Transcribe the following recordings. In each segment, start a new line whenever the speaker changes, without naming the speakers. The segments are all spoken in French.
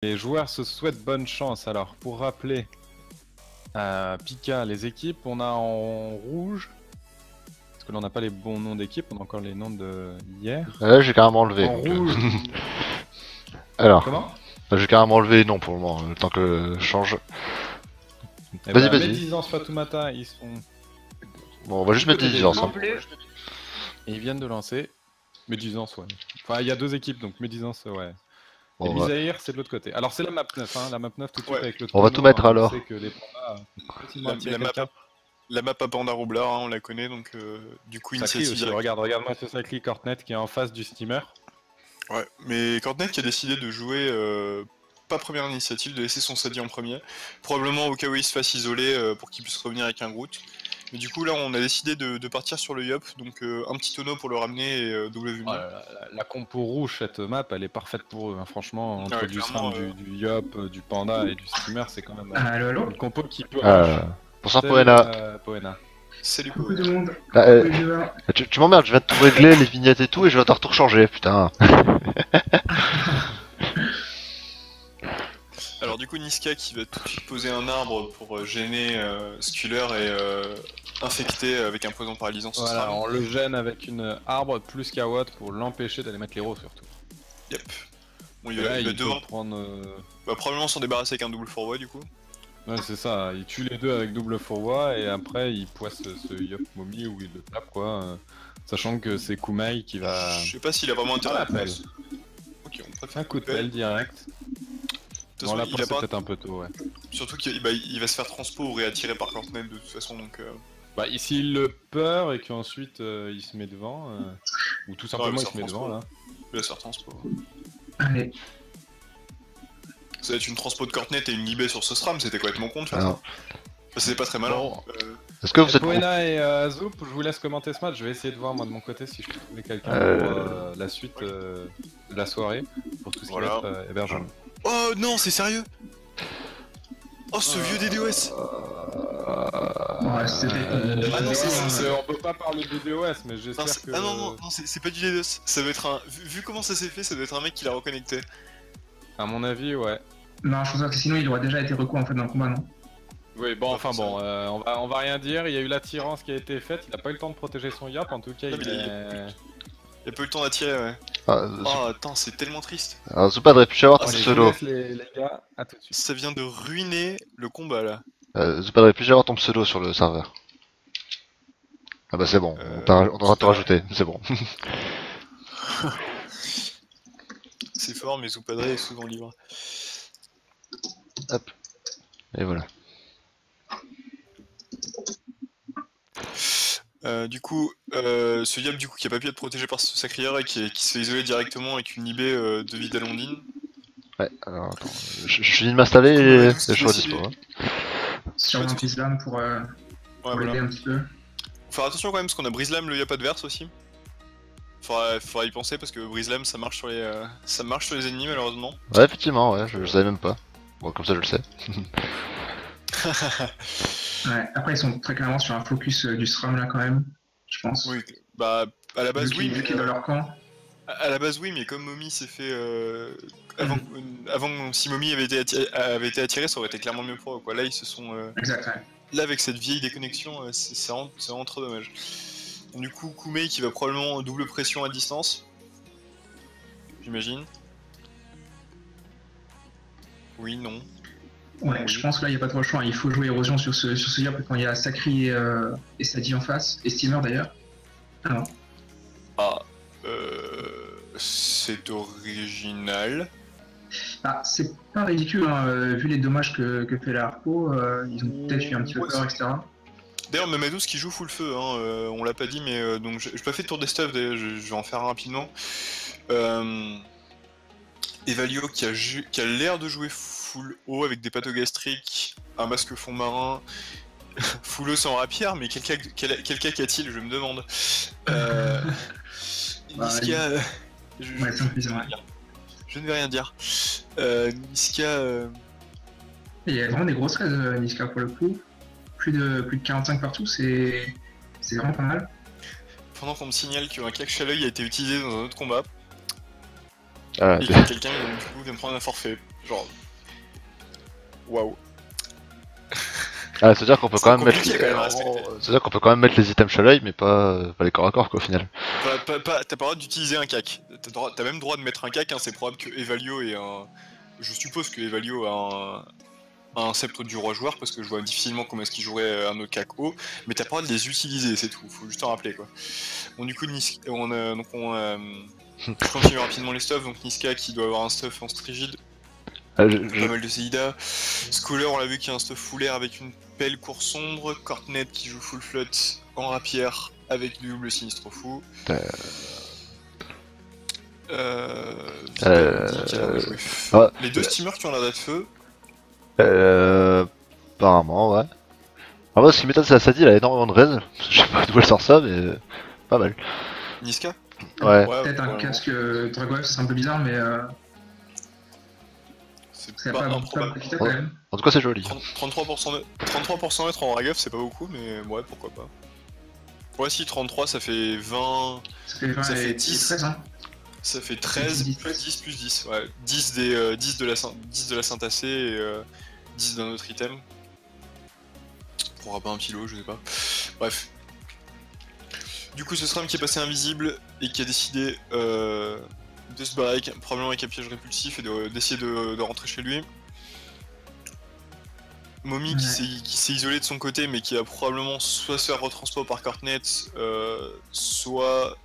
Les joueurs se souhaitent bonne chance. Alors, pour rappeler, Pika, les équipes, on a en rouge, parce que là on n'a pas les bons noms d'équipes, on a encore les noms de hier.
Là j'ai carrément enlevé.
En rouge.
Alors,
Comment?
j'ai carrément enlevé les noms pour le moment, le temps que je change.
Eh
Vas-y,
ben,
vas-y.
Médisance Fatoumata, ils sont.
Bon, on va juste mettre des distances. Hein.
Et ils viennent de lancer. Médisance, ouais. Enfin, il y a deux équipes, donc Médisance, ouais.
Bon,
Et
ouais.
Bizaïr, c'est de l'autre côté. Alors, c'est la map 9, hein, la map 9 tout de suite
Ouais.
avec le
On va
tonneau,
tout mettre,
hein,
alors.
On sait que les pandas facilement attirer
La map,
quelqu'un.
la map à Panda Roublard, hein, on la connaît, donc du coup,
Ça crie
initiative
aussi,
directe.
regarde-moi ce Sacri Cortnet qui est en face du steamer.
Ouais, mais Cortnet qui a décidé de jouer pas première initiative, de laisser son Sadi en premier, probablement au cas où il se fasse isoler pour qu'il puisse revenir avec un Groot. Mais du coup là on a décidé de partir sur le Yop, donc un petit tonneau pour le ramener et double vue.
Oh, la compo rouge, cette map, elle est parfaite pour eux. Hein. Franchement, entre du SRAM, du Yop, du Panda et du steamer, c'est quand même
Allô
une compo qui peut arracher.
Bonsoir
Salut,
Poena.
Poena.
Salut
Coucou tout le monde.
Tu m'emmerdes, je viens de tout régler, les vignettes et tout, et je vais devoir tout rechanger, putain.
Alors du coup Niska qui va tout de suite poser un arbre pour gêner Sculler et infecter avec un poison paralysant ce
Voilà,
SRAM.
on le gêne avec une arbre plus Kawat pour l'empêcher d'aller mettre l'héros surtout.
Yep. Bon,
Et là,
il va
il
devoir
peut prendre...
va probablement s'en débarrasser avec un double forward du coup.
Ouais, c'est ça, il tue les deux avec double forward et après il poisse ce Yop Momi où il le tape quoi. Sachant que c'est Kumai qui va...
Je sais pas s'il a vraiment intérêt à
l'appel.
Ok, on préfère
Un coup de pelle direct.
De
Bon
toute
là
façon,
c'est
il a pas...
peut-être un peu tôt, ouais.
Surtout qu'il il va se faire transpo ou réattirer par Cortnet de toute façon donc...
Bah ici il le peur et qu'ensuite il se met devant, ou tout simplement il se met devant là.
Il va se faire transpo.
Allez.
Ça va être une transpo de Cortnet et une libé sur ce SRAM, c'était complètement con de faire ça.
Alors,
Enfin, c'était pas très malin.
Bon.
est-ce que vous êtes...
Poena et Zoup, je vous laisse commenter ce match, je vais essayer de voir moi de mon côté si je peux trouver quelqu'un pour la suite de la soirée, pour tout ce qui va être hébergement.
Oh non, c'est sérieux? Oh ce vieux DDoS!
Ouais, c'était...
Ah non,
on peut pas parler de DDoS, mais j'espère que...
Ah non, c'est pas du DDoS. Ça doit être un... Vu comment ça s'est fait, ça doit être un mec qui l'a reconnecté.
À mon avis, ouais.
Non, je pense que sinon il aurait déjà été recours en fait dans le combat, non?
Oui, bon, enfin bon, on va rien dire, il y a eu l'attirance qui a été faite, il a pas eu le temps de protéger son Yop, en tout cas il est...
Il a pas eu le temps d'attirer, ouais. Oh attends, c'est tellement triste.
Alors Zoupadre, puis-je avoir ton
Allez, je
pseudo?
vous laisse les gars, à tout de suite.
Ça vient de ruiner le combat là.
Zoupadre, puis-je avoir ton pseudo sur le serveur? Ah bah c'est bon, on va te rajouter, c'est bon.
C'est fort, mais Zoupadre est souvent libre.
Hop. Et voilà.
Du coup, ce Yop du coup qui a pas pu être protégé par ce sacrieur et qui se fait isoler directement avec une libé de Vidalondine.
Ouais, alors attends, je finis de m'installer et je suis dispo. Hein.
Sur un petit lame pour l'aider un petit peu.
Faut faire attention quand même parce qu'on a Brislam le Yop adverse aussi. Faudra y penser parce que Brislam ça marche sur les ennemis malheureusement.
Ouais, effectivement, ouais, je savais même pas. Bon, comme ça je le sais.
Ouais, après ils sont très clairement sur un focus du SRAM là quand même, je pense.
Oui, bah à la base oui,
vu qu'il est dans leur camp.
À la base oui, mais comme Momi s'est fait avant si Momi avait été attiré, ça aurait été clairement mieux pour eux quoi. Là ils se sont
Exact, ouais.
là avec cette vieille déconnexion, c'est vraiment trop dommage. Du coup Kumei qui va probablement double pression à distance. J'imagine. Oui, non.
Ouais, je pense que là il n'y a pas trop le choix, il faut jouer érosion sur ce Yop quand il y a Sacri et Sadi en face, et Steamer d'ailleurs. Alors.
Ah, c'est original.
Ah, c'est pas ridicule, hein, vu les dommages que fait la Harpo, ils ont peut-être eu un petit peu peur, etc.
D'ailleurs, Mamadou qui joue full feu, hein, on l'a pas dit, mais donc j'ai pas fait de tour des stuff, d'ailleurs, je vais en faire un rapidement. Evalio qui a l'air de jouer full haut avec des pathogastriques, un masque fond marin, full haut sans rapière, mais quel cas qu'a-t-il, je me demande. Niska... Je ne vais rien dire. Niska...
Il y a vraiment des grosses raids Niska pour le coup. Plus de 45 partout, c'est vraiment pas mal.
Pendant qu'on me signale qu'un claque à l'œil a été utilisé dans un autre combat,
Ah,
et que quelqu'un du coup vient de prendre un forfait. Genre. Waouh.
Ah, c'est-à-dire qu'on peut
C'est
quand même mettre.
compliqué, quand même, à respecter.
C'est-à-dire qu'on peut quand même mettre les items Shalai, mais pas les corps à corps quoi au final.
T'as pas le droit d'utiliser un cac. T'as même le droit de mettre un cac, hein, c'est probable que Evalio ait un. Je suppose que Evalio a un sceptre du roi joueur parce que je vois difficilement comment est-ce qu'il jouerait un autre cac haut, mais t'as pas le droit de les utiliser, c'est tout, faut juste en rappeler quoi. Bon, du coup, je continue rapidement les stuffs, donc Niska qui doit avoir un stuff en strigide,
Ah,
pas mal de Seida. Scholar, on l'a vu qu'il y a un stuff full air avec une pelle cour sombre, Cortnet qui joue full flotte en rapière avec du double sinistre fou.
Ouais.
Les deux steamers qui ont l'air d'être feu.
Apparemment, ouais. En vrai, ce qui m'étonne, c'est la Sadie, elle a énormément de raise. Je sais pas d'où elle sort ça, mais pas mal.
Niska.
Ouais.
Peut-être un casque Dragwave, c'est un peu bizarre, mais
C'est
pas
pas
beaucoup de
improbable.
profiter quand même.
En tout cas, c'est joli.
33% être en Ragaf, c'est pas beaucoup, mais ouais, pourquoi pas. Ouais, si 33, ça fait 20.
Ça fait 20
Ça fait
et
10.
13, hein.
Ça fait 13
10,
plus 10 plus 10. Ouais, 10 de la Saint-Acé et 10 d'un autre item. Pour pas un petit lot, je sais pas. Bref. Du coup, ce Sram qui est passé invisible et qui a décidé de se barrer, probablement avec un piège répulsif et d'essayer de rentrer chez lui. Mommy qui s'est isolé de son côté mais qui a probablement soit se faire retranspo par Cortnet, soit...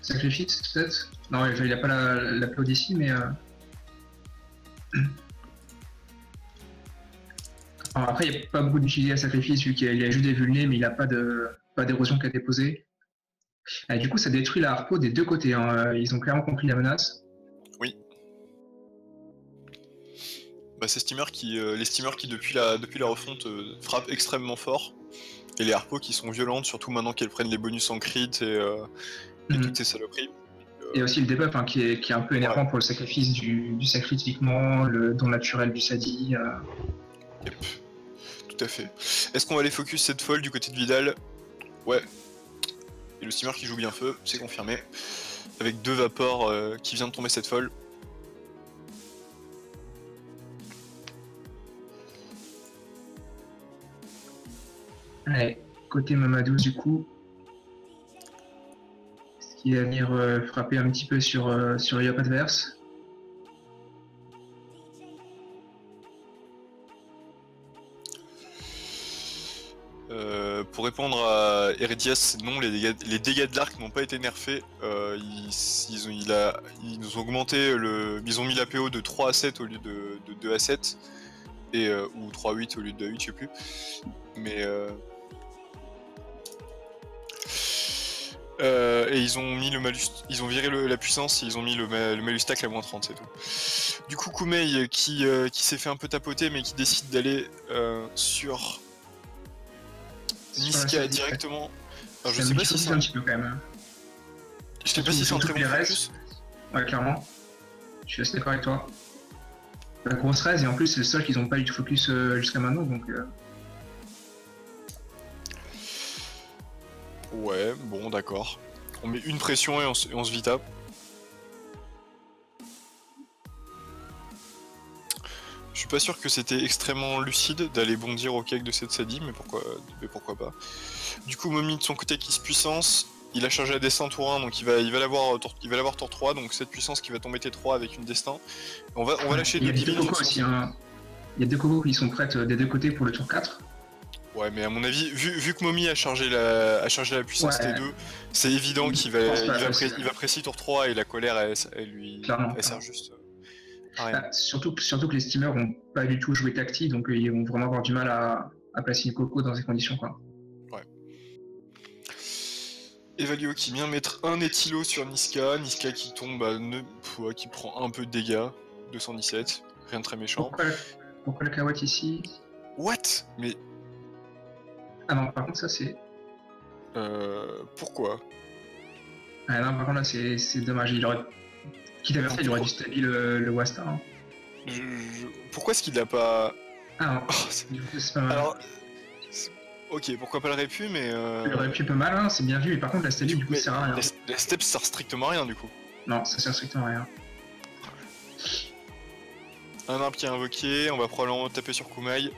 Sacrifice peut-être. Non, il a pas la plot d'ici, mais... Alors après, il n'y a pas beaucoup d'utilité à sacrifice vu qu'il a juste des vulnés, mais il n'a pas d'érosion qui a été posée. Et du coup, ça détruit la harpo des deux côtés. Hein. Ils ont clairement compris la menace.
Oui. Bah, c'est les steamers qui depuis la refonte frappent extrêmement fort. Et les harpos qui sont violentes, surtout maintenant qu'elles prennent les bonus en crit et toutes ces saloperies.
Et aussi le debuff hein, qui est un peu énervant pour le sacrifice du sacré typiquement, le don naturel du Sadi.
Yep. Tout à fait. Est-ce qu'on va aller focus cette folle du côté de Vidal? Ouais. Et le steamer qui joue bien feu, c'est confirmé. Avec 2 vapors qui vient de tomber cette folle.
Allez, côté Mamadou du coup. Est-ce qu'il va venir frapper un petit peu sur Yop adverse?
Pour répondre à Heredias, non, les dégâts de l'arc n'ont pas été nerfés. Ils ont augmenté ils ont mis la PO de 3 à 7 au lieu de 2 à 7. Et, ou 3 à 8 au lieu de 2 à 8, je sais plus. Mais et ils ont mis le malus, ils ont viré la puissance et ils ont mis le malus tacle à moins 30, c'est tout. Du coup, Koumei qui s'est fait un peu tapoter mais qui décide d'aller sur Niska directement. Alors, je sais pas si c'est
un petit peu quand même.
Je sais pas si c'est un très bon focus.
Ouais, clairement. Je suis assez d'accord avec toi. La grosse raise et en plus c'est le seul qu'ils ont pas eu de focus jusqu'à maintenant donc.
Ouais, bon d'accord. On met une pression et on se vita. Je suis pas sûr que c'était extrêmement lucide d'aller bondir au cake de cette Sadi, mais pourquoi pas. Du coup, Mommy de son côté qui se puissance, il a chargé la destin tour 1, donc il va l'avoir tour 3, donc cette puissance qui va tomber T3 avec une destin. On va lâcher deux
Dilly. Il y a deux cocos qui sont prêtes des deux côtés pour le tour 4.
Ouais, mais à mon avis, vu que Mommy a chargé la puissance T2, c'est évident qu'il va précis tour 3 et la colère elle sert juste à rien.
Surtout que les steamers ont pas du tout joué tactique, donc ils vont vraiment avoir du mal à placer une coco dans ces conditions quoi.
Ouais. Evalio qui vient mettre un éthilo sur Niska qui tombe qui prend un peu de dégâts, 217, rien de très méchant.
Pourquoi le Kawat ici?
What? Mais...
Ah non, par contre ça c'est...
Pourquoi?
Ah non, par contre là c'est dommage, quitte à faire ça, il aurait dû stabby le Wasta. Hein.
Pourquoi est-ce qu'il l'a pas...
Ah non,
oh,
du coup c'est pas mal.
Alors... Ok, pourquoi pas le répu, mais...
Le répu un peu mal, hein, c'est bien vu, mais par contre la stabby du coup ça sert à rien.
La step ça sert strictement à rien du coup.
Non, ça sert strictement à rien.
Un arbre qui est invoqué, on va probablement taper sur Kumai.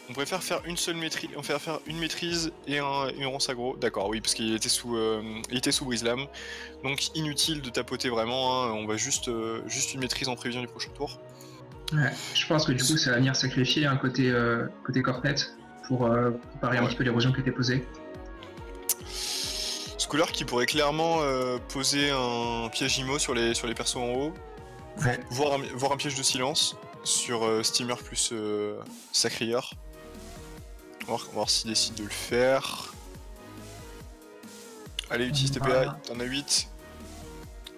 On préfère faire une seule maîtrise, on préfère faire une maîtrise et une ronce aggro. D'accord, oui, parce qu'il était sous brise-lame. Donc inutile de tapoter vraiment, hein. On va juste une maîtrise en prévision du prochain tour.
Ouais, je pense que du coup ça va venir sacrifier un côté cornet pour parer un petit peu l'érosion qui était posée.
Schooler qui pourrait clairement poser un piège IMO sur les persos en haut.
Ouais.
Voir un piège de silence sur Steamer plus Sacrieur. On va voir s'il décide de le faire. Allez, utilise TPA, t'en as 8.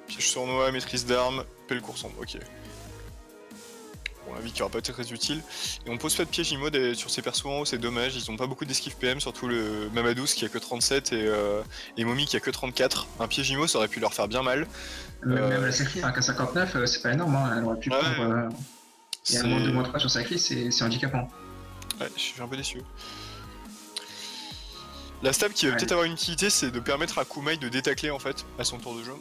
Piège sournois, maîtrise d'armes, pelle courson, ok. Bon, la vie qui aura pas été très utile. Et on pose pas de piège IMO sur ces persos en haut, c'est dommage. Ils ont pas beaucoup d'esquive PM, surtout le Mamadous qui a que 37 et Momi qui a que 34. Un piège IMO ça aurait pu leur faire bien mal.
Même la Sacri, qu'à 59, c'est pas énorme, hein. Elle aurait pu prendre. Et à moins 2-3 sur Sacri, c'est handicapant.
Ouais, je suis un peu déçu. La stab qui va peut-être avoir une utilité, c'est de permettre à Kumai de détacler en fait à son tour de jeu.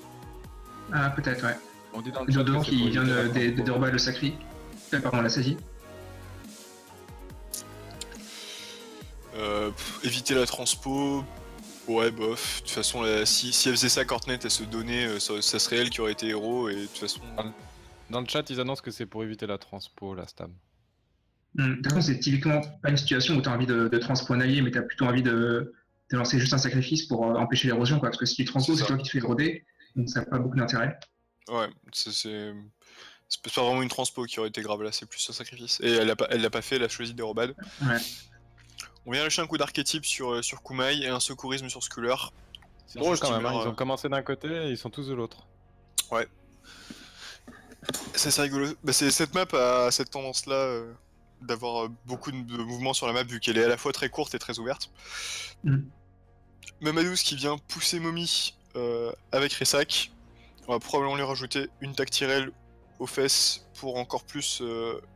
Ah, peut-être, ouais.
On dit dans le
Le
chat
devant
que
qui
c'est
vient
pour éviter
de dérober le Sacri. Pardon, la saisie.
Éviter la transpo. Ouais, bof. De toute façon, si elle faisait ça, Cortnet, elle se donnait, ça serait elle qui aurait été héros, et de toute façon.
Dans le chat, ils annoncent que c'est pour éviter la transpo, la stab.
De toute façon, c'est typiquement pas une situation où tu as envie de transpo un allié, mais tu as plutôt envie de lancer juste un sacrifice pour empêcher l'érosion, quoi. Parce que si tu transposes, c'est toi qui te fais éroder, donc ça n'a pas beaucoup d'intérêt.
Ouais, c'est pas vraiment une transpo qui aurait été grave là, c'est plus un sacrifice. Et elle l'a pas fait, elle a choisi des robades.
Ouais.
On vient lâcher un coup d'archétype sur Kumai et un secourisme sur Schooler.
C'est drôle quand même, hein. Ils ont commencé d'un côté et ils sont tous de l'autre.
Ouais. C'est rigolo. Bah, cette map a cette tendance-là d'avoir beaucoup de mouvements sur la map vu qu'elle est à la fois très courte et très ouverte. Mamadous qui vient pousser Momi avec Resak. On va probablement lui rajouter une tactirelle aux fesses pour encore plus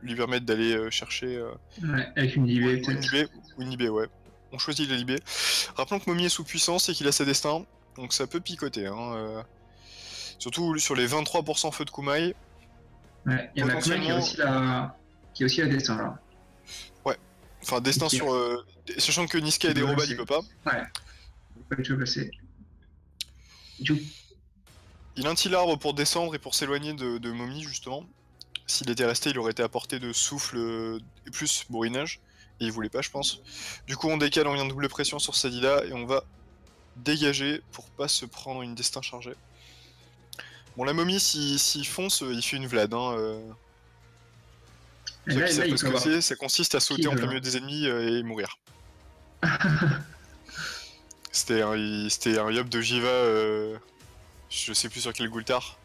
lui permettre d'aller chercher.
Ouais, avec une libé peut-être.
Ou une libé, ouais. On choisit la libé. Rappelons que Momi est sous puissance et qu'il a sa destin, donc ça peut picoter. Hein, surtout sur les 23% feu de Kumai.
Ouais, il y en a Kumai qui a aussi la destin là.
Ouais. Enfin, destin sur. Sachant que Niska et des robades, il peut pas.
Ouais. Il peut pas du tout placer.
Il a un petit arbre pour descendre et pour s'éloigner de Momi, justement. S'il était resté, il aurait été à portée de souffle et plus bourrinage. Et il voulait pas, je pense. Du coup, on décale, on vient de double pression sur Sadida et on va dégager pour pas se prendre une destin chargée. Bon, la Momie, s'il fonce, il fait une Vlad. Hein, ça consiste à sauter en plein milieu des ennemis et mourir. C'était un yop de Jiva, je sais plus sur quel Gultar.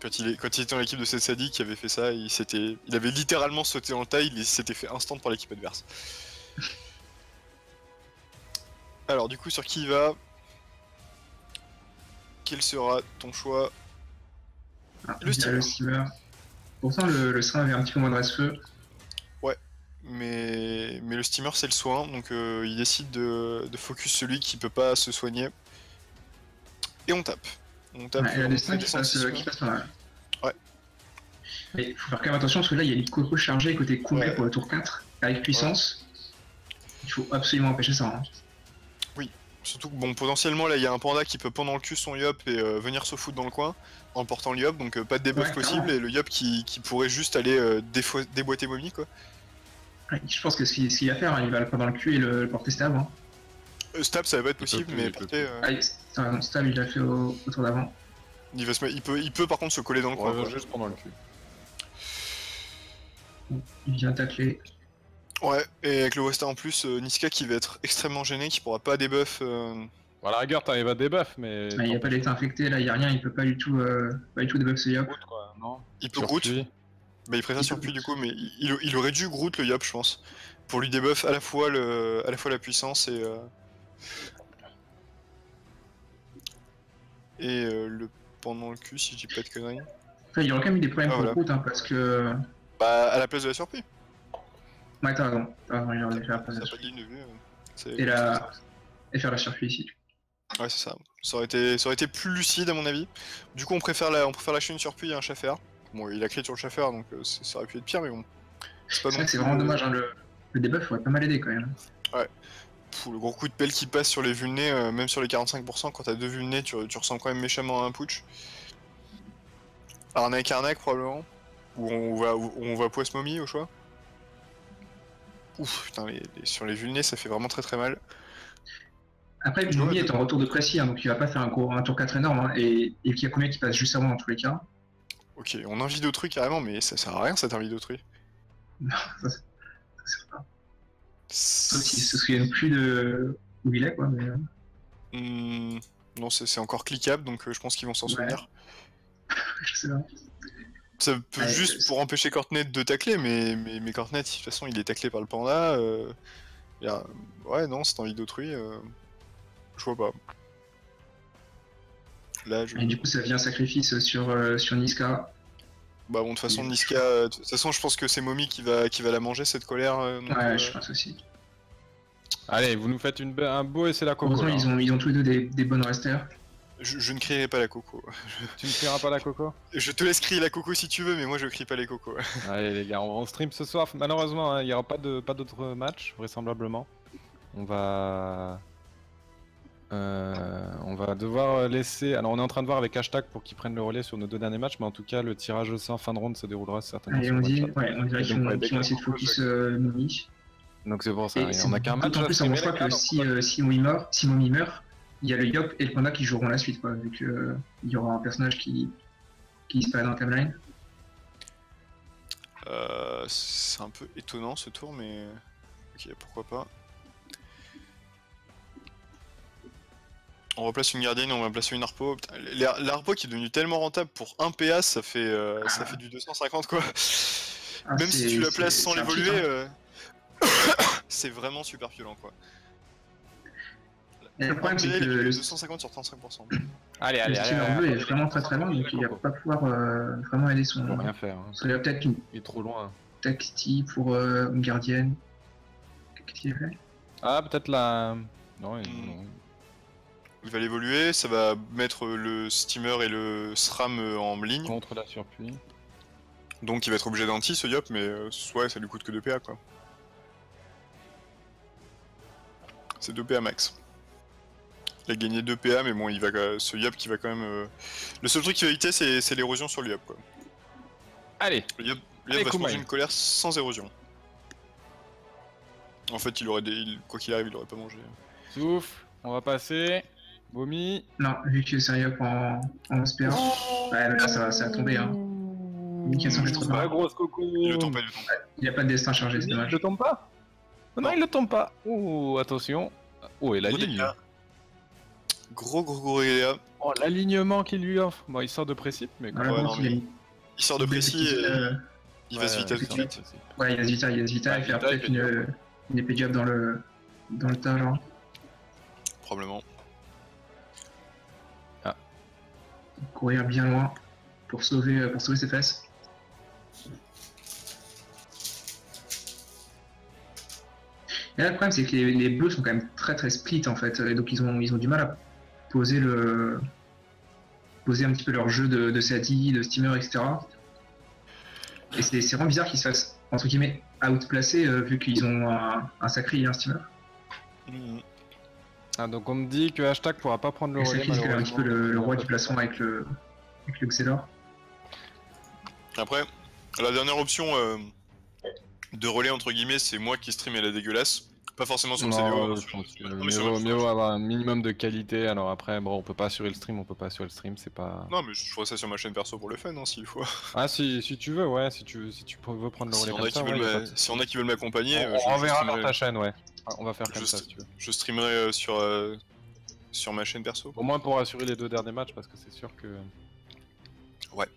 Quand il était dans l'équipe de Setsadi qui avait fait ça, il avait littéralement sauté en taille, il s'était fait instant par l'équipe adverse. Alors du coup, sur qui il va? Quel sera ton choix? Le steamer.
Pourtant le soin avait un petit peu moins de reste-feu.
Ouais, mais le steamer c'est le soin, donc il décide de focus celui qui peut pas se soigner. Et on tape. On tape.
Ouais, et la destin qui passe pas mal.
Ouais.
Mais il faut faire quand même attention parce que là il y a les Coco chargés côté Kumai pour le tour 4 avec puissance. Ouais. Il faut absolument empêcher ça. Hein.
Oui. Surtout que bon, potentiellement là il y a un panda qui peut prendre le cul son yop et venir se foutre dans le coin en portant le yop, donc pas de debuff possible, et le yop qui pourrait juste aller déboîter Momi quoi.
Ouais, je pense que ce qu'il va faire, il va le prendre dans le cul et le porter stab. Hein.
Stab ça va pas être possible, mais porter.
Stab il l'a fait au tour d'avant.
Il peut par contre se coller dans le coin.
Il va juste prendre le cul.
Il vient tacler.
Ouais, et avec le Westa en plus, Niska qui va être extrêmement gêné, qui pourra pas debuff.
Bon, à la rigueur, t'arrives à debuff, mais.
Il n'y a pas d'état infecté, là, il n'y a rien, il peut pas du tout debuff ce yop.
Il peut Groot, mais il préfère surpuis du coup, mais il aurait dû Groot le yop, je pense, pour lui debuff à la fois la puissance et le pendant le cul, si je dis pas de conneries.
Enfin, il aurait quand même eu des problèmes pour Groot, hein, parce que.
Bah, à la place de la surpris.
Ouais, t'as raison, il aurait dû faire la place de la surpris. Et faire la surpris ici.
Ouais, c'est ça. Ça aurait été plus lucide à mon avis. Du coup, on préfère lâcher une surpris et un chaffer. Bon, il a crit sur le Schaffer, donc ça aurait pu être pire, mais bon.
C'est vrai que c'est vraiment dommage, hein, le debuff aurait pas mal aidé quand même.
Ouais. Le gros coup de pelle qui passe sur les vulnés, même sur les 45%, quand t'as 2 vulnés, tu ressembles quand même méchamment à un putsch. Arnaque probablement. Ou on va poisse momie au choix. Ouf, putain, sur les vulnés, ça fait vraiment très mal.
Après, Momie est en retour de précis, hein, donc il va pas faire un tour 4 énorme, hein, et qu'il y a combien qui passe juste avant dans tous les cas.
Ok, on invite d'autres trucs carrément, mais ça sert à rien cette invite d'autres trucs.
Non, ça sert pas. Sauf s'il se souviennent plus de où il est, quoi. Mais...
Non, c'est encore cliquable, donc je pense qu'ils vont s'en souvenir.
Je sais pas.
Ça peut juste pour empêcher Courtney de tacler, mais Courtney, de toute façon, il est taclé par le panda. Ouais, non, c'est envie d'autrui. Je vois pas. Là,
Et du coup, ça vient sacrifice sur Niska.
Bah bon, de toute façon, Niska, de toute façon, je pense que c'est Mommy qui va la manger, cette colère.
Ouais, je pense aussi.
Allez, vous nous faites un beau essai la coco.
Heureusement, ils ont tous les deux des bonnes resters.
Je ne crierai pas la coco.
Tu ne crieras pas la coco?
Je te laisse crier la coco si tu veux, mais moi je crie pas les cocos.
Allez les gars, on stream ce soir. Malheureusement, il n'y aura pas d'autres matchs, vraisemblablement. On va devoir laisser... Alors on est en train de voir avec hashtag pour qu'ils prennent le relais sur nos 2 derniers matchs, mais en tout cas le tirage au sein fin de round se déroulera certainement.
Allez,
sur
on
WhatsApp.
dirait qu'ils vont essayer de focus Mommy.
Donc c'est pour ça, on a qu'un match.
En plus, je crois que si Mommy meurt, il y a le Yop et le Panda qui joueront la suite, quoi, vu qu'il y aura un personnage qui disparaît dans la timeline.
C'est un peu étonnant ce tour, mais ok, pourquoi pas. On replace une gardienne, on va placer une harpo. L'harpo qui est devenu tellement rentable pour 1 PA, ça fait du 250 quoi. Même si tu la places sans l'évoluer, c'est vraiment super violent quoi.
Et le problème c'est que le
250 sur 35%.
Allez,
steamer bleu est vraiment très loin, donc il va pas pouvoir vraiment aider son.
Il peut rien faire.
Il y a peut-être une
Il est trop loin.
Taxi pour une gardienne. Qu'est-ce qu'il a fait?
Ah, peut-être la. Non, non.
Il va l'évoluer, ça va mettre le steamer et le SRAM en ligne.
Contre la surpluie.
Donc il va être obligé d'anti ce Yop, mais ouais, ça lui coûte que 2 PA quoi. C'est 2 PA max. Il a gagné 2 PA, mais bon, ce Yop qui va quand même... Le seul truc qu'il va éviter, c'est l'érosion sur le Yop quoi.
Allez.
Le Yop va se manger une colère sans érosion. En fait, quoi qu'il arrive, il aurait pas mangé.
Souffle, on va passer. Vomi.
Non, vu que c'est un Yop en SPA. Ouais, mais là ça va tomber. Hein. 1480.
Grosse coco.
Il le tombe pas.
Il a pas de destin chargé, c'est dommage.
Il le tombe pas? Oh non, il le tombe pas. Oh, attention. Oh, et la ligne.
Gros dégâts.
Oh, l'alignement qu'il lui offre. Bon, il sort de précip, mais quand
Voilà,
il sort de précis et il va se vite tout de suite.
Ouais, il va se vita, il fait peut-être une épée job dans le tas, genre.
Probablement.
Ah.
Courir bien loin pour sauver ses fesses. Et là, le problème, c'est que les bleus sont quand même très split en fait, et donc ils ont du mal à poser un petit peu leur jeu de Sati, de Steamer, etc. Et c'est vraiment bizarre qu'ils se fassent, entre guillemets, outplacer vu qu'ils ont un sacré et un Steamer.
Ah, donc on me dit que hashtag pourra pas prendre le relais.
Sacré, c'est un petit peu le roi du placement avec le Xelor.
Après, la dernière option de relais entre guillemets, c'est moi qui stream et la dégueulasse. Pas forcément sur le CDO.
Mieux vaut avoir un minimum de qualité. Alors après, bon, on peut pas assurer le stream, c'est pas.
Non, mais je ferai ça sur ma chaîne perso pour le fun, hein, s'il faut.
Ah, si tu veux, ouais, si tu veux prendre le relais comme ça.
Si on a qui veulent m'accompagner,
on verra vers ta chaîne, ouais. On va faire comme ça si tu veux.
Je streamerai sur ma chaîne perso.
Au moins pour assurer les 2 derniers matchs, parce que c'est sûr que.
Ouais.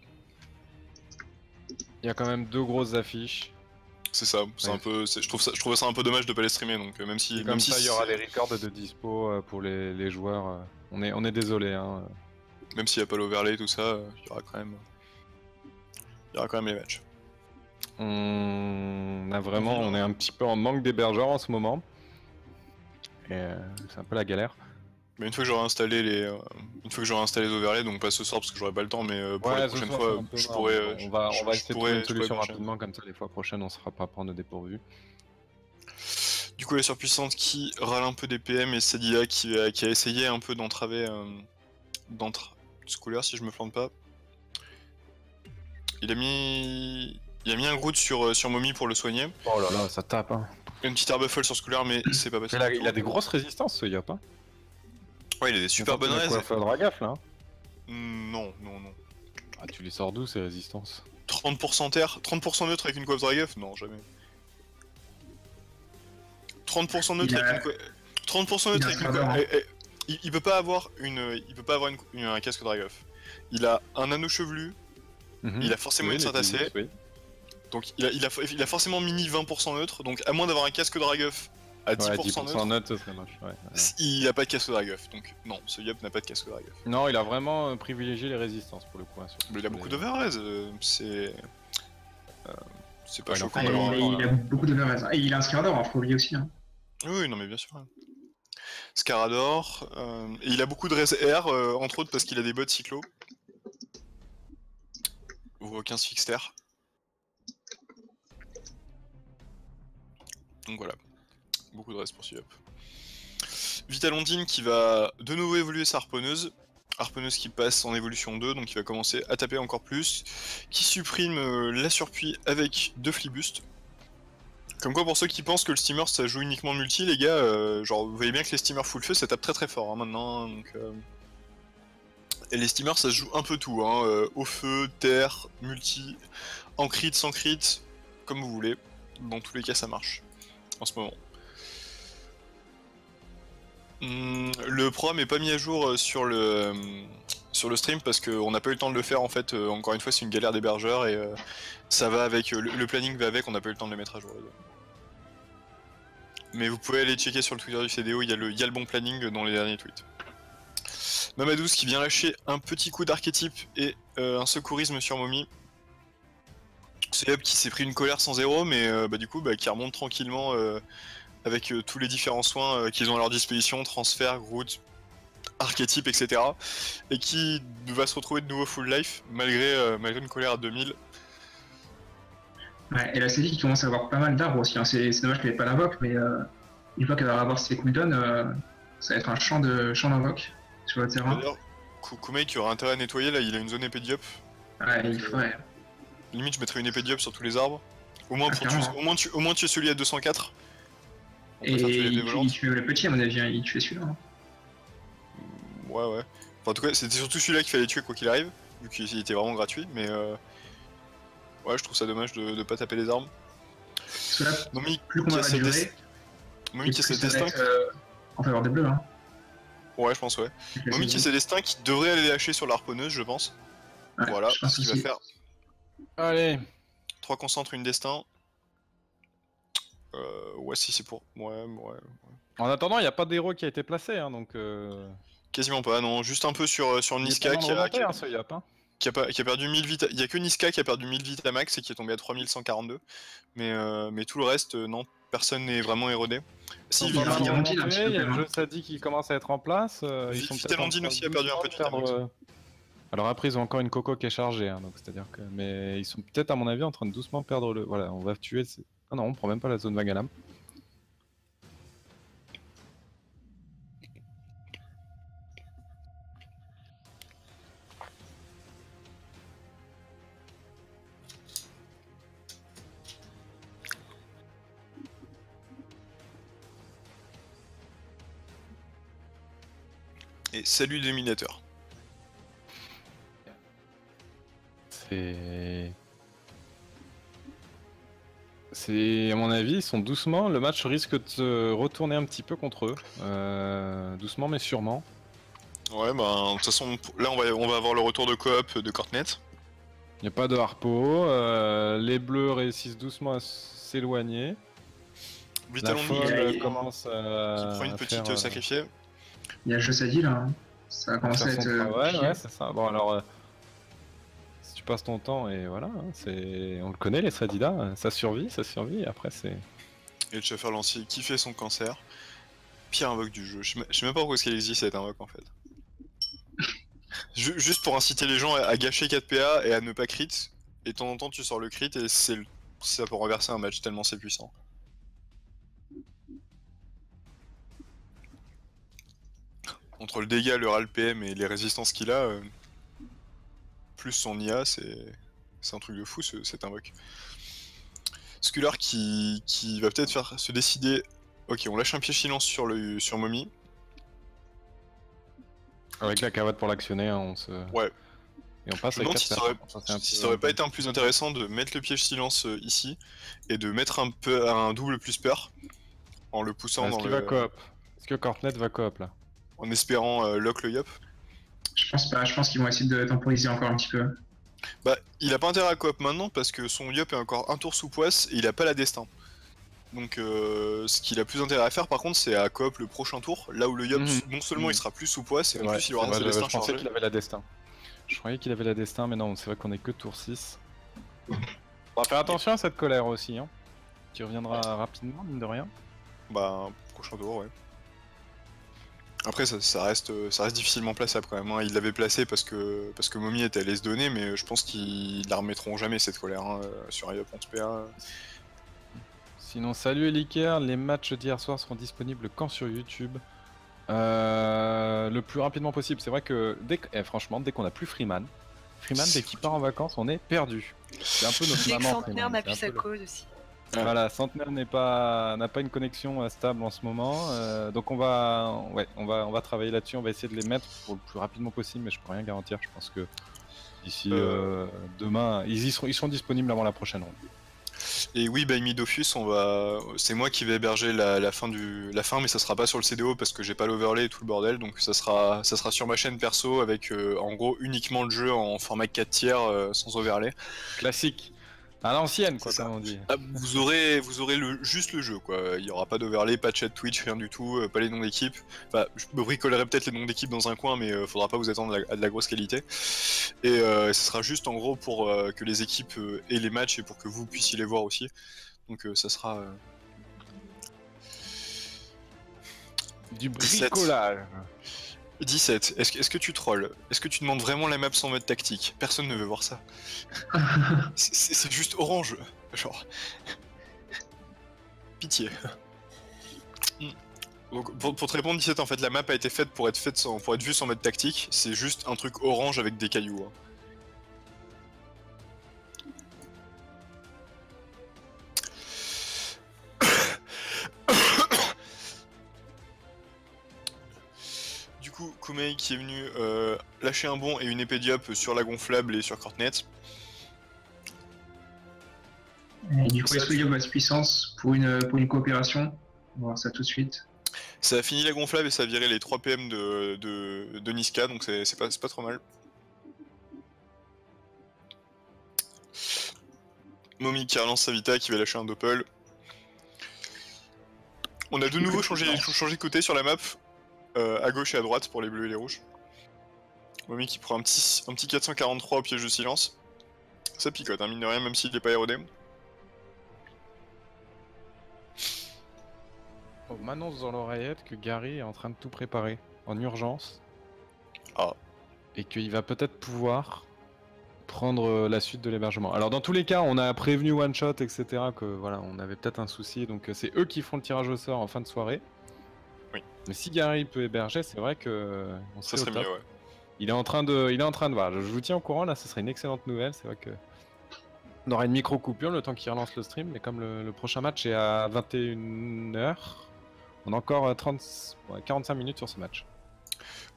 Il y a quand même 2 grosses affiches.
C'est ça, c'est un peu, je trouve ça un peu dommage de pas les streamer, donc même si...
Comme ça, il y aura des records de dispo pour les joueurs, on est désolé. Hein.
Même s'il n'y a pas l'overlay tout ça, il y aura quand même les matchs.
On est un petit peu en manque d'hébergeurs en ce moment. Et c'est un peu la galère.
Mais une fois que j'aurai installé les overlays, donc pas ce soir parce que j'aurai pas le temps, mais pour
Ouais,
la
ce
prochaine
soir,
fois,
c'est un peu
je
mort,
pourrais.
mais bon, on va
je
essayer de trouver
pourrais-
une
je pourrais
solution
m'enchaîner.
rapidement, comme ça les fois prochaines on sera pas prendre au dépourvu.
Du coup, la surpuissante qui râle un peu des PM et Sadida qui a essayé un peu d'entraver Schooler si je me plante pas. Il a mis un Groot sur Mommy pour le soigner.
Oh là là, ça tape, hein.
Une petite herbe folle sur Schooler, mais c'est pas passé.
Il a des grosses résistances, ce Yop, hein.
Ouais, il a des super bonnes
raises.
raises.
Faire Dragaf là.
Non.
Ah, tu les sors d'où ces résistances?
30% terre, 30% neutre avec une coiffe Dragaf? Non, jamais. 30% neutre avec une coiffe. 30% neutre avec une coiffe. Il peut pas avoir un casque Dragaf. Il a un anneau chevelu, il a forcément une cintacée.
Oui.
Donc il a forcément mini 20% neutre, donc à moins d'avoir un casque Dragaf à 10% neutre,
neutre, ce serait moche. Ouais.
il a pas de casque Dragaf. Donc non, ce Yop n'a pas de casque Dragaf.
Non, il a vraiment privilégié les résistances pour le coup. Hein,
Mais il a beaucoup d'overraise, c'est pas
Ouais,
choquant.
Il a beaucoup d'overraise. Et il a un Scarador, faut oublier aussi. Hein.
Oui, non mais bien sûr. Scarador, et il a beaucoup de raise air, entre autres parce qu'il a des bots cyclo. Ou 15 fixe terre. Donc voilà, beaucoup de raise pour ce Yop. Vitalondine qui va de nouveau évoluer sa harponneuse. Harponneuse qui passe en évolution 2, donc il va commencer à taper encore plus. Qui supprime la surpuis avec 2 flibust. Comme quoi, pour ceux qui pensent que le steamer ça joue uniquement multi, les gars, genre vous voyez bien que les steamers full feu ça tape très fort hein, maintenant. Hein, donc, Et les steamers ça se joue un peu tout, hein, au feu, terre, multi, en crit, sans crit, comme vous voulez. Dans tous les cas ça marche en ce moment. Le programme est pas mis à jour sur le stream parce qu'on n'a pas eu le temps de le faire en fait. Encore une fois, c'est une galère d'hébergeur et ça va avec. Le planning va avec, on n'a pas eu le temps de le mettre à jour. Mais vous pouvez aller checker sur le Twitter du CDO, il y a le bon planning dans les derniers tweets. Mamadous qui vient lâcher un petit coup d'archétype et un secourisme sur Mommy. C'est Hub qui s'est pris une colère sans zéro, mais du coup qui remonte tranquillement. Avec tous les différents soins qu'ils ont à leur disposition, transfert, Groot, archétype, etc. Et qui va se retrouver de nouveau full life, malgré une colère à 2000.
Ouais, et la série qui commence à avoir pas mal d'arbres aussi, hein. C'est dommage qu'elle n'ait pas l'invoque, mais une fois qu'elle va avoir ses cooldowns, ça va être un champ d'invoque sur le terrain.
D'ailleurs, Kukumei qui aura intérêt à nettoyer, là il a une zone épée diop.
Ouais, il faudrait.
Limite je mettrais une épée diop sur tous les arbres. Au moins, au moins tu es celui à 204.
Et il tuait le petit à mon avis, hein. Il tuait celui-là. Hein.
Ouais. Enfin, en tout cas, c'était surtout celui-là qu'il fallait tuer quoi qu'il arrive, vu qu'il était vraiment gratuit, mais ouais, je trouve ça dommage de pas taper les armes.
Parce que là,
Mommy
plus qu'on va durer,
Mommy qui a ses destins.
En faveur des bleus, hein.
Ouais, je pense, ouais. Mommy qui a ses destins qui devrait aller lâcher sur la harponneuse, je pense.
Ouais,
voilà, ce qu'il va faire.
Allez.
3 concentres, une destin. Ouais, si c'est pour. Ouais.
En attendant, il n'y a pas d'héros qui a été placé, hein, donc.
Quasiment pas, non. Juste un peu sur Niska qui a perdu 1000 vita. Il y a que Niska qui a perdu 1000 vita max et qui est tombé à 3142. Mais tout le reste, non. Personne n'est vraiment érodé. Si,
il y a le jeu Sadi qui commence à être en place.
Vitalondine aussi a perdu un peu de vita max.
Alors après, ils ont encore une coco qui est chargée, hein, donc c'est-à-dire que. Mais ils sont peut-être, à mon avis, en train de doucement perdre le. Voilà, on va tuer. Ah non, on prend même pas la zone Vagalam.
Et salut l'éliminateur.
C'est à mon avis, ils sont doucement. Le match risque de se retourner un petit peu contre eux, doucement mais sûrement.
Ouais, de toute façon, là on va avoir le retour de coop de Cortnet.
Il n'y a pas de harpo, les bleus réussissent doucement à s'éloigner.
Vitalondine
commence à.
Qui prend une petite sacrifiée.
Il y a Josadi là, hein. Ça a commencé à être.
Ouais, c'est ça. Bon, alors. Si tu passes ton temps, et voilà, hein, on le connaît, les Sadida, ça survit, après c'est.
Et le chauffeur lancier qui fait son cancer. pire invoque du jeu. Je sais même pas pourquoi est-ce qu'elle existe cette invoque en fait. Juste pour inciter les gens à gâcher 4 PA et à ne pas crit. Et de temps en temps tu sors le crit et ça peut renverser un match tellement c'est puissant. Entre le dégât, le RAL PM et les résistances qu'il a, plus son IA, c'est un truc de fou cet invoque. Scular qui va peut-être faire se décider. Ok, on lâche un piège silence sur Mommy.
Avec la cavate pour l'actionner, hein, on se...
Ouais.
Et on passe
Je me demande si ça aurait pas été un plus intéressant de mettre le piège silence ici et de mettre un double plus peur en le poussant dans le...
va coop? Est-ce que Cortnet va coop là?
En espérant lock le yop.
Je pense pas, je pense qu'ils vont essayer de temporiser encore un petit peu.
Bah, il a pas intérêt à coop maintenant parce que son yop est encore un tour sous poisse et il a pas la destin. Donc ce qu'il a plus intérêt à faire par contre c'est à coop le prochain tour, là où le yop non seulement il sera plus sous poisse et en plus il aura sa destin
Je
chargé.
pensais qu'il avait la destin. Je croyais qu'il avait la destin mais non, c'est vrai qu'on est que tour 6. On va faire attention à cette colère aussi, hein. Qui reviendra rapidement, mine de rien.
Bah, prochain tour, ouais. Après ça reste difficilement plaçable quand même, hein. Il l'avait placé parce que Mommy était allé se donner, mais je pense qu'ils la remettront jamais cette colère hein, sur un yop 11 PA.
Sinon, salut Eliker, les matchs d'hier soir seront disponibles quand sur YouTube? Le plus rapidement possible. C'est vrai que franchement, dès qu'on a plus Freeman, dès qu'il part en vacances, on est perdu. C'est un peu notre
Dès que
maman.
Centenaire n'a plus sa cause aussi.
Voilà, Centenaire n'a pas une connexion stable en ce moment, donc on va travailler là-dessus. On va essayer de les mettre pour le plus rapidement possible, mais je peux rien garantir. Je pense que d'ici demain, ils seront disponibles avant la prochaine ronde.
Et oui, by Midofus, c'est moi qui vais héberger la fin, mais ça sera pas sur le CDO parce que j'ai pas l'overlay et tout le bordel, donc ça sera sur ma chaîne perso avec en gros uniquement le jeu en format 4 tiers sans overlay.
Classique. À l'ancienne, quoi, comme on dit.
Ah, vous aurez juste le jeu, quoi. Il y aura pas d'overlay, pas de chat Twitch, rien du tout, pas les noms d'équipe. Enfin, je me bricolerai peut-être les noms d'équipe dans un coin, mais faudra pas vous attendre à de la grosse qualité. Et ce sera juste en gros pour que les équipes aient les matchs et pour que vous puissiez les voir aussi. Donc ça sera...
Du bricolage.
17. Est-ce que tu trolls? Est-ce que tu demandes vraiment la map sans mode tactique? Personne ne veut voir ça. C'est juste orange. Genre. Pitié. Donc, pour te répondre, 17, en fait, la map a été faite pour être vue sans mode tactique. C'est juste un truc orange avec des cailloux. Hein. Du coup, Kumei qui est venu lâcher un bond et une épée diop sur la gonflable et sur Cortnet.
Et du coup, est-ce qu'il y a basse puissance pour une coopération? On va voir ça tout de suite.
Ça a fini la gonflable et ça a viré les 3 PM de Niska, donc c'est pas trop mal. Mommy qui relance sa Vita, qui va lâcher un doppel. On a de nouveau changé de côté sur la map, à gauche et à droite pour les bleus et les rouges. Mommy qui prend un petit 443 au piège de silence. Ça picote, hein, mine de rien, même s'il n'est pas érodé.
On m'annonce dans l'oreillette que Gary est en train de tout préparer en urgence.
Ah.
Et qu'il va peut-être pouvoir prendre la suite de l'hébergement. Alors dans tous les cas, on a prévenu One Shot, etc. que voilà, on avait peut-être un souci, donc c'est eux qui font le tirage au sort en fin de soirée.
Oui.
Mais si Gary peut héberger, c'est vrai que on
ça serait mieux, ouais.
Il est en train de voir. Je vous tiens au courant là, ce serait une excellente nouvelle. C'est vrai que on aura une micro coupure le temps qu'il relance le stream, mais comme le prochain match est à 21h, on a encore 45 minutes sur ce match.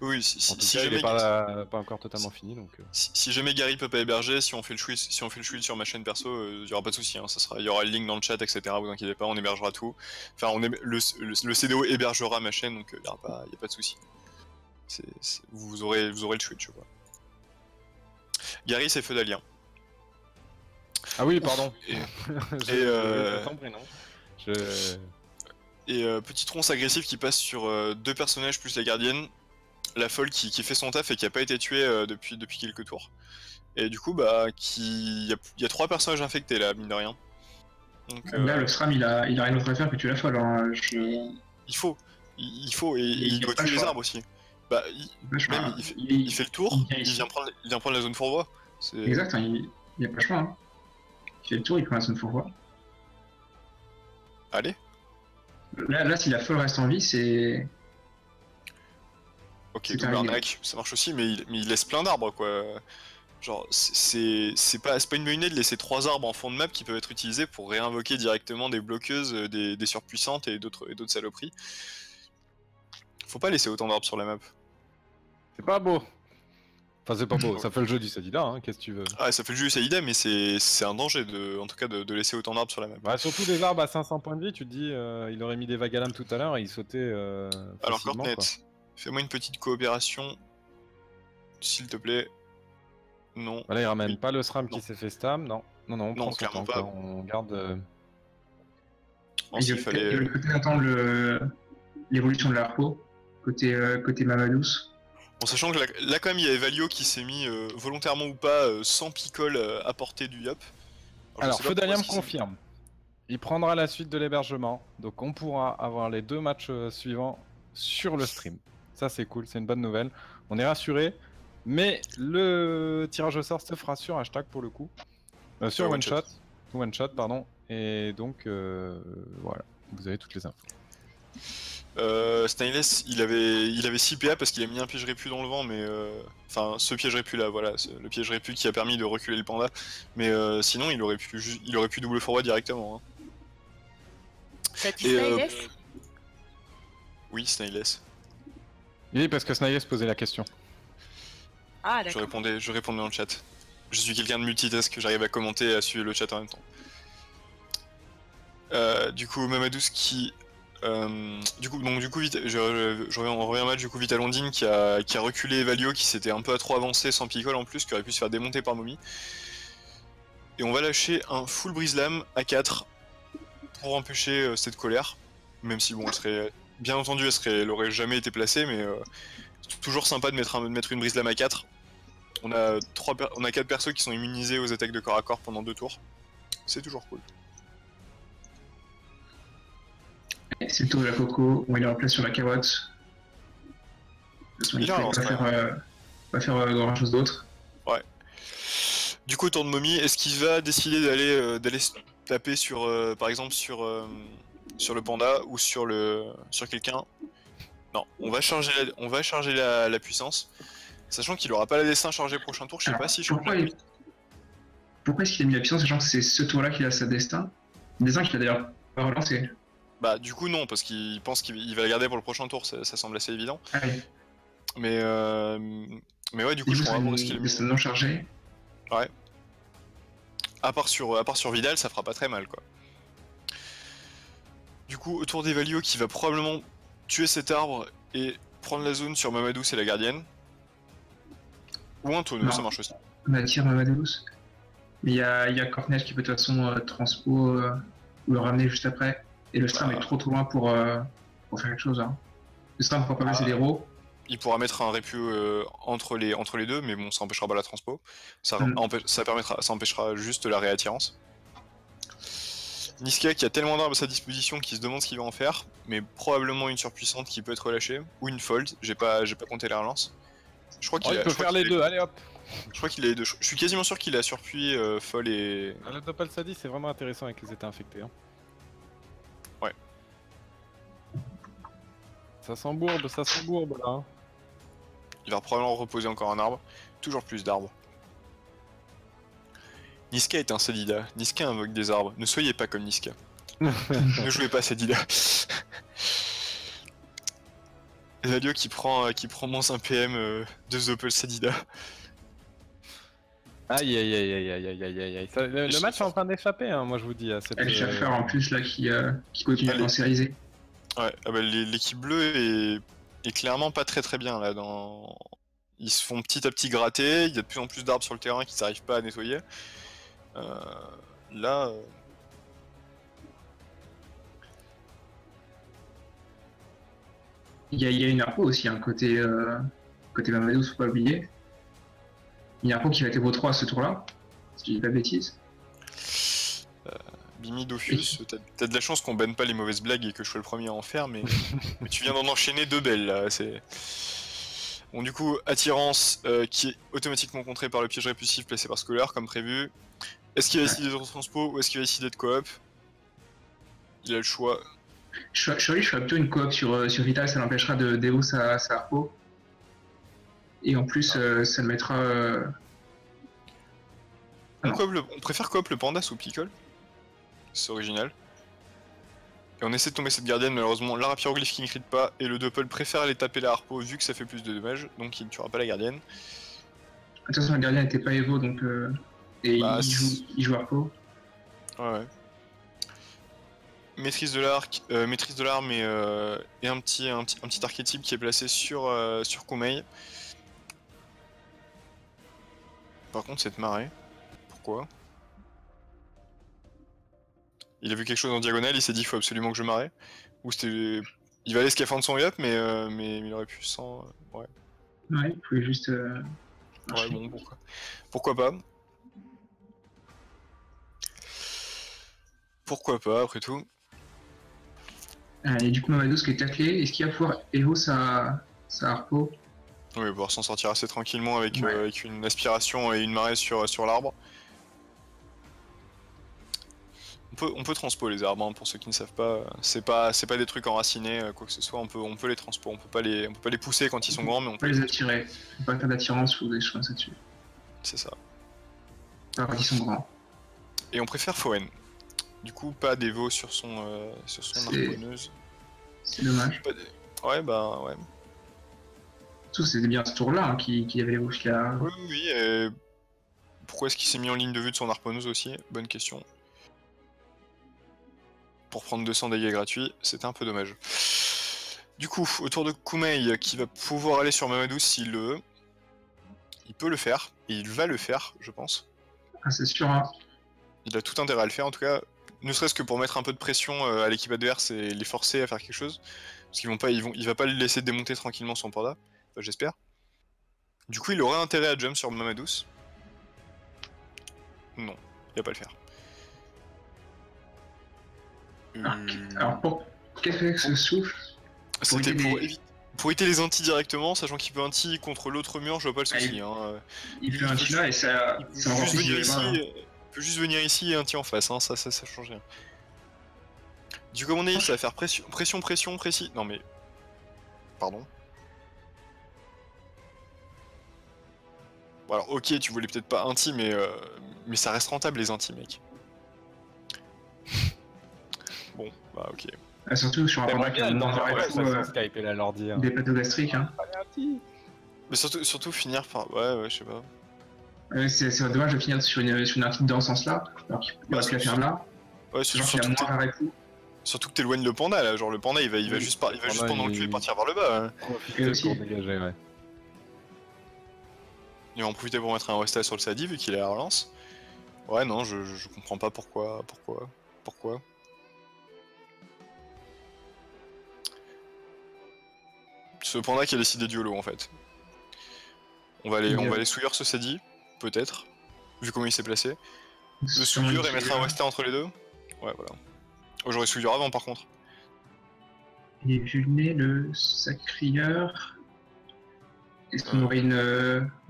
Oui, si
cas,
jamais
il est pas encore totalement fini, donc.
Si jamais Gary peut pas héberger, si on fait le chouille sur ma chaîne perso, il y aura pas de souci. Hein, il y aura le link dans le chat, etc. Vous inquiétez pas, on hébergera tout. Enfin, le CDO hébergera ma chaîne, donc il y a pas de souci. Vous aurez le chouille, je vois. Gary, c'est Feudalien.
Ah oui, pardon.
Petit tronce agressif qui passe sur 2 personnages plus la gardienne. La folle qui fait son taf et qui a pas été tuée depuis quelques tours. Et du coup, bah, il y a 3 personnages infectés là, mine de rien. Donc,
là, le SRAM, il a rien d'autre à faire que tuer la folle. Hein.
Il faut. Il faut, et
Il
il
y a
doit
pas
tuer
le
les
choix.
arbres aussi. Bah,
Vachement,
même,
hein.
il fait le tour,
il vient
il
ici.
vient prendre la zone fourvoie. C'est...
Exact, hein, il n'y a pas le choix. Hein. Il fait le tour, il prend la zone fourvoie.
Allez.
Là si la folle reste en vie, c'est.
Ok,
C'est
double
terminé.
arnaque, ça marche aussi, mais il laisse plein d'arbres, quoi. Genre, c'est pas une bonne idée de laisser 3 arbres en fond de map qui peuvent être utilisés pour réinvoquer directement des bloqueuses, des surpuissantes et d'autres saloperies. Faut pas laisser autant d'arbres sur la map.
C'est pas beau. Enfin, c'est pas beau, ça fait le jeu du Sadida, hein, qu'est-ce que tu veux.
Ah, ça fait le jeu c'est idée, mais c'est un danger, en tout cas, de laisser autant d'arbres sur la map.
Bah, surtout des arbres à 500 points de vie, tu te dis, il aurait mis des vagues à lame tout à l'heure et il sautait
Alors,
facilement,
Cornet,
quoi.
fais-moi une petite coopération, s'il te plaît. Non.
Voilà, il ramène
Oui.
pas le SRAM
Non.
qui s'est fait stam, non. Non, on
Non,
prend son
clairement
temps,
pas.
quoi. On garde...
Ensuite, il
Il
fallait...
va peut-être attendre l'évolution de l'Arpo, côté Mamadous.
En sachant que là, quand même, il y a Evalio qui s'est mis, volontairement ou pas, sans picole à portée du Yop.
Alors, Feudalien me
confirme.
confirme. Il prendra la suite de l'hébergement, donc on pourra avoir les 2 matchs suivants sur le stream. Ça, c'est cool, c'est une bonne nouvelle. On est rassuré, mais le tirage au sort se fera sur hashtag pour le coup. Sur
One Shot.
One Shot, pardon. Et donc, voilà, vous avez toutes les infos.
Stainless, il avait 6 PA parce qu'il a mis un piège répu dans le vent, mais enfin ce piège répu là, voilà, le piège répu qui a permis de reculer le panda. Mais sinon, il aurait pu double forward directement. Hein.
T'as dit Stainless
Oui, Stainless.
Oui, parce que Snailles posait la question.
Ah,
Je
d'accord.
répondais dans le chat. Je suis quelqu'un de multitask, j'arrive à commenter et à suivre le chat en même temps. Du coup, Mamadous qui... du coup, on revient au match, du coup, Vitalondine qui a reculé Evalio, qui s'était un peu à trop avancé sans picole en plus, qui aurait pu se faire démonter par Mommy. Et on va lâcher un full brise-lame à 4 pour empêcher cette colère. Même si, bon, elle serait... Bien entendu, elle aurait jamais été placée, mais c'est toujours sympa de mettre une brise-lame à 4. On a 4 persos qui sont immunisés aux attaques de corps à corps pendant 2 tours. C'est toujours cool.
C'est le tour de la Coco, on est en place sur la carotte. De toute façon,
Il a un lance,
pas faire grand chose d'autre.
Ouais. Du coup, tour de Mommy, est-ce qu'il va décider d'aller se taper sur, par exemple, sur le panda ou sur quelqu'un? Non, on va charger la puissance, sachant qu'il aura pas la destin chargé prochain tour. Je sais
Alors,
pas si je
pourquoi est-ce qu'il a mis la puissance, sachant que c'est ce tour-là qu'il a sa destin? Destin qu'il a d'ailleurs pas relancé.
Bah, du coup, non, parce qu'il pense qu'il va la garder pour le prochain tour, ça semble assez évident.
Ah oui.
Mais ouais, du coup, je crois voir ce qu'il a mis.
Destin non chargé.
Ouais. À part sur Vidal, ça fera pas très mal, quoi. Du coup, autour d'Evalio qui va probablement tuer cet arbre et prendre la zone sur Mamadou, c'est la gardienne. Ou un tonneau,
Non.
ça marche aussi.
On attire Mamadous. Mais il y a Cornell qui peut de toute façon transpo ou le ramener juste après. Et le Stram est trop loin pour faire quelque chose. Hein. Le Stram pourra pas passer des rows.
Il pourra mettre un répu entre les deux, mais bon, ça empêchera pas la transpo. Ça empêchera juste la réattirance. Niska qui a tellement d'arbres à sa disposition qu'il se demande ce qu'il va en faire, mais probablement une surpuissante qui peut être relâchée, ou une fold, j'ai pas compté la relance. Je crois qu'il
il peut faire les deux, allez hop.
Je crois qu'il a les deux. Je suis quasiment sûr qu'il a surpuis fold et...
Le Topal Sadi, c'est vraiment intéressant avec les états infectés. Hein.
Ouais.
Ça s'embourbe là. Hein.
Il va probablement reposer encore un arbre. Toujours plus d'arbres. Niska est un Sadida. Niska invoque des arbres. Ne soyez pas comme Niska. Ne jouez pas Sadida. Evalio qui prend moins un PM de Zopel Sadida.
Aïe. Le match est en train d'échapper, hein, moi je vous dis. À cette,
Et le Schaffer en plus là qui continue à cancériser.
Ouais, ah bah, l'équipe bleue est clairement pas très bien là. Ils se font petit à petit gratter, il y a de plus en plus d'arbres sur le terrain qu'ils n'arrivent pas à nettoyer. Là...
Il y a une Arpo aussi, hein, côté Mamadou, faut pas oublier. Une Arpo qui va être Evo 3 à ce tour-là, si je dis pas de bêtises.
Bimi, Dofus, t'as de la chance qu'on banne pas les mauvaises blagues et que je sois le premier à en faire, mais, mais tu viens d'en enchaîner 2 belles là, c'est... Bon du coup, attirance qui est automatiquement contrée par le piège répulsif placé par Scholar comme prévu. Est-ce qu'il va décider de transpo ou est-ce qu'il va décider de coop? Il a le choix.
Je ferais plutôt une coop sur Vital, ça l'empêchera de dévo sa harpo. Et en plus, ça le mettra...
On préfère coop le panda sous Pickle. C'est original. Et on essaie de tomber cette gardienne, malheureusement la rapyroglyphe qui ne crit pas, et le Doppel préfère aller taper la harpo vu que ça fait plus de dommages, donc il ne tuera pas la gardienne.
De toute façon, la gardienne n'était pas Evo, donc... Et
bah,
il joue harpo.
Ouais. Maîtrise de l'arme et un petit archétype qui est placé sur Koumei. Par contre, cette marée, pourquoi? Il a vu quelque chose en diagonale, il s'est dit il faut absolument que je marée. Ou c'était... Il va aller scaphandre son up, mais il aurait pu sans... ouais.
Ouais, il pouvait juste...
ouais, bon, pourquoi pas. Pourquoi pas, après tout.
Et du coup, Mamados qui est taclé, est-ce qu'il va pouvoir Evo sa harpo?
Oui, il va pouvoir s'en sortir assez tranquillement avec,
ouais.
Avec une aspiration et une marée sur l'arbre. On peut transpo les arbres, hein, pour ceux qui ne savent pas. C'est pas des trucs enracinés, quoi que ce soit. On peut les transpo, on peut pas les pousser quand ils sont grands, mais on peut
les attirer. On peut pas faire d'attirance ou des choses comme ça dessus.
C'est ça.
Pas quand ils sont grands.
Et on préfère Foen. Du coup, pas d'Evo sur son harponneuse.
C'est dommage.
Ouais, bah ouais.
Tout c'était bien ce tour-là hein, qui avait les bouches là.
Oui, et... Pourquoi est-ce qu'il s'est mis en ligne de vue de son harponneuse aussi? Bonne question. Pour prendre 200 dégâts gratuits, c'était un peu dommage. Du coup, autour de Koumei, qui va pouvoir aller sur Mamadou s'il le veut. Il peut le faire, et il va le faire, je pense.
Ah, c'est sûr, hein.
Il a tout intérêt à le faire, en tout cas, ne serait-ce que pour mettre un peu de pression à l'équipe adverse et les forcer à faire quelque chose. Parce qu'il va pas le laisser démonter tranquillement son panda, enfin, j'espère. Du coup, il aurait intérêt à jump sur Mamadous. Non, il va pas le faire.
Alors, qu'est-ce que ce souffle?
C'était pour éviter les anti directement, sachant qu'il peut anti contre l'autre mur, je vois pas le souci.
Il peut anti là et ça
va peut juste venir ici et anti en face, hein, ça change rien. Du coup, à mon avis, ça va faire pression, précis. Non mais. Pardon. Bon, alors, ok, tu voulais peut-être pas anti, mais ça reste rentable les anti, mec. Bon, bah ok.
Surtout sur un panda qui a des plateaux gastriques. Hein.
Mais surtout finir par... Ouais, je sais pas.
C'est dommage de finir sur une article dans ce sens-là, alors qu'il peut la faire là.
Ouais, surtout que t'éloignes le panda là, genre le panda il va juste pendant le cul et partir vers le bas. Hein. Il va en profiter pour mettre un Westa sur le Sadi vu qu'il est à la relance. Ouais, non, je comprends pas pourquoi. Ce panda qui a décidé du holo en fait. On va aller souillure ce Sadi, peut-être, vu comment il s'est placé. Le souillure et mettre un Westa entre les deux. Ouais, voilà. Oh, j'aurais souillure avant par contre.
Il est vulné le sacrieur. Est-ce qu'on aurait une.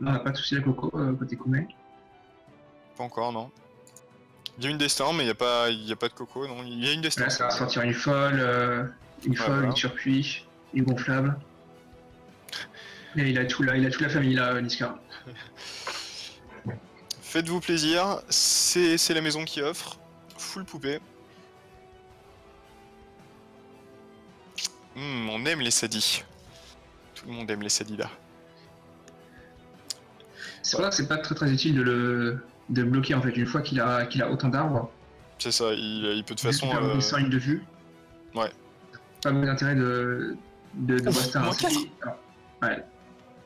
Non, on n'a pas touché la coco côté Koumei.
Pas encore, non. Il y a une destin, mais il n'y a pas de coco, non. Il y a une destin.
Là, ça va sortir une folle, une surpuis, une gonflable. Et il a tout la famille là, Niska.
Faites-vous plaisir, c'est la maison qui offre. Full poupée. On aime les sadis. Tout le monde aime les sadis là.
C'est vrai que c'est pas très utile de le bloquer en fait une fois qu'il a autant d'arbres.
C'est ça, il peut de toute façon.
Sans ligne de vue.
Ouais.
Pas beaucoup d'intérêt de rester un CD. Ouais.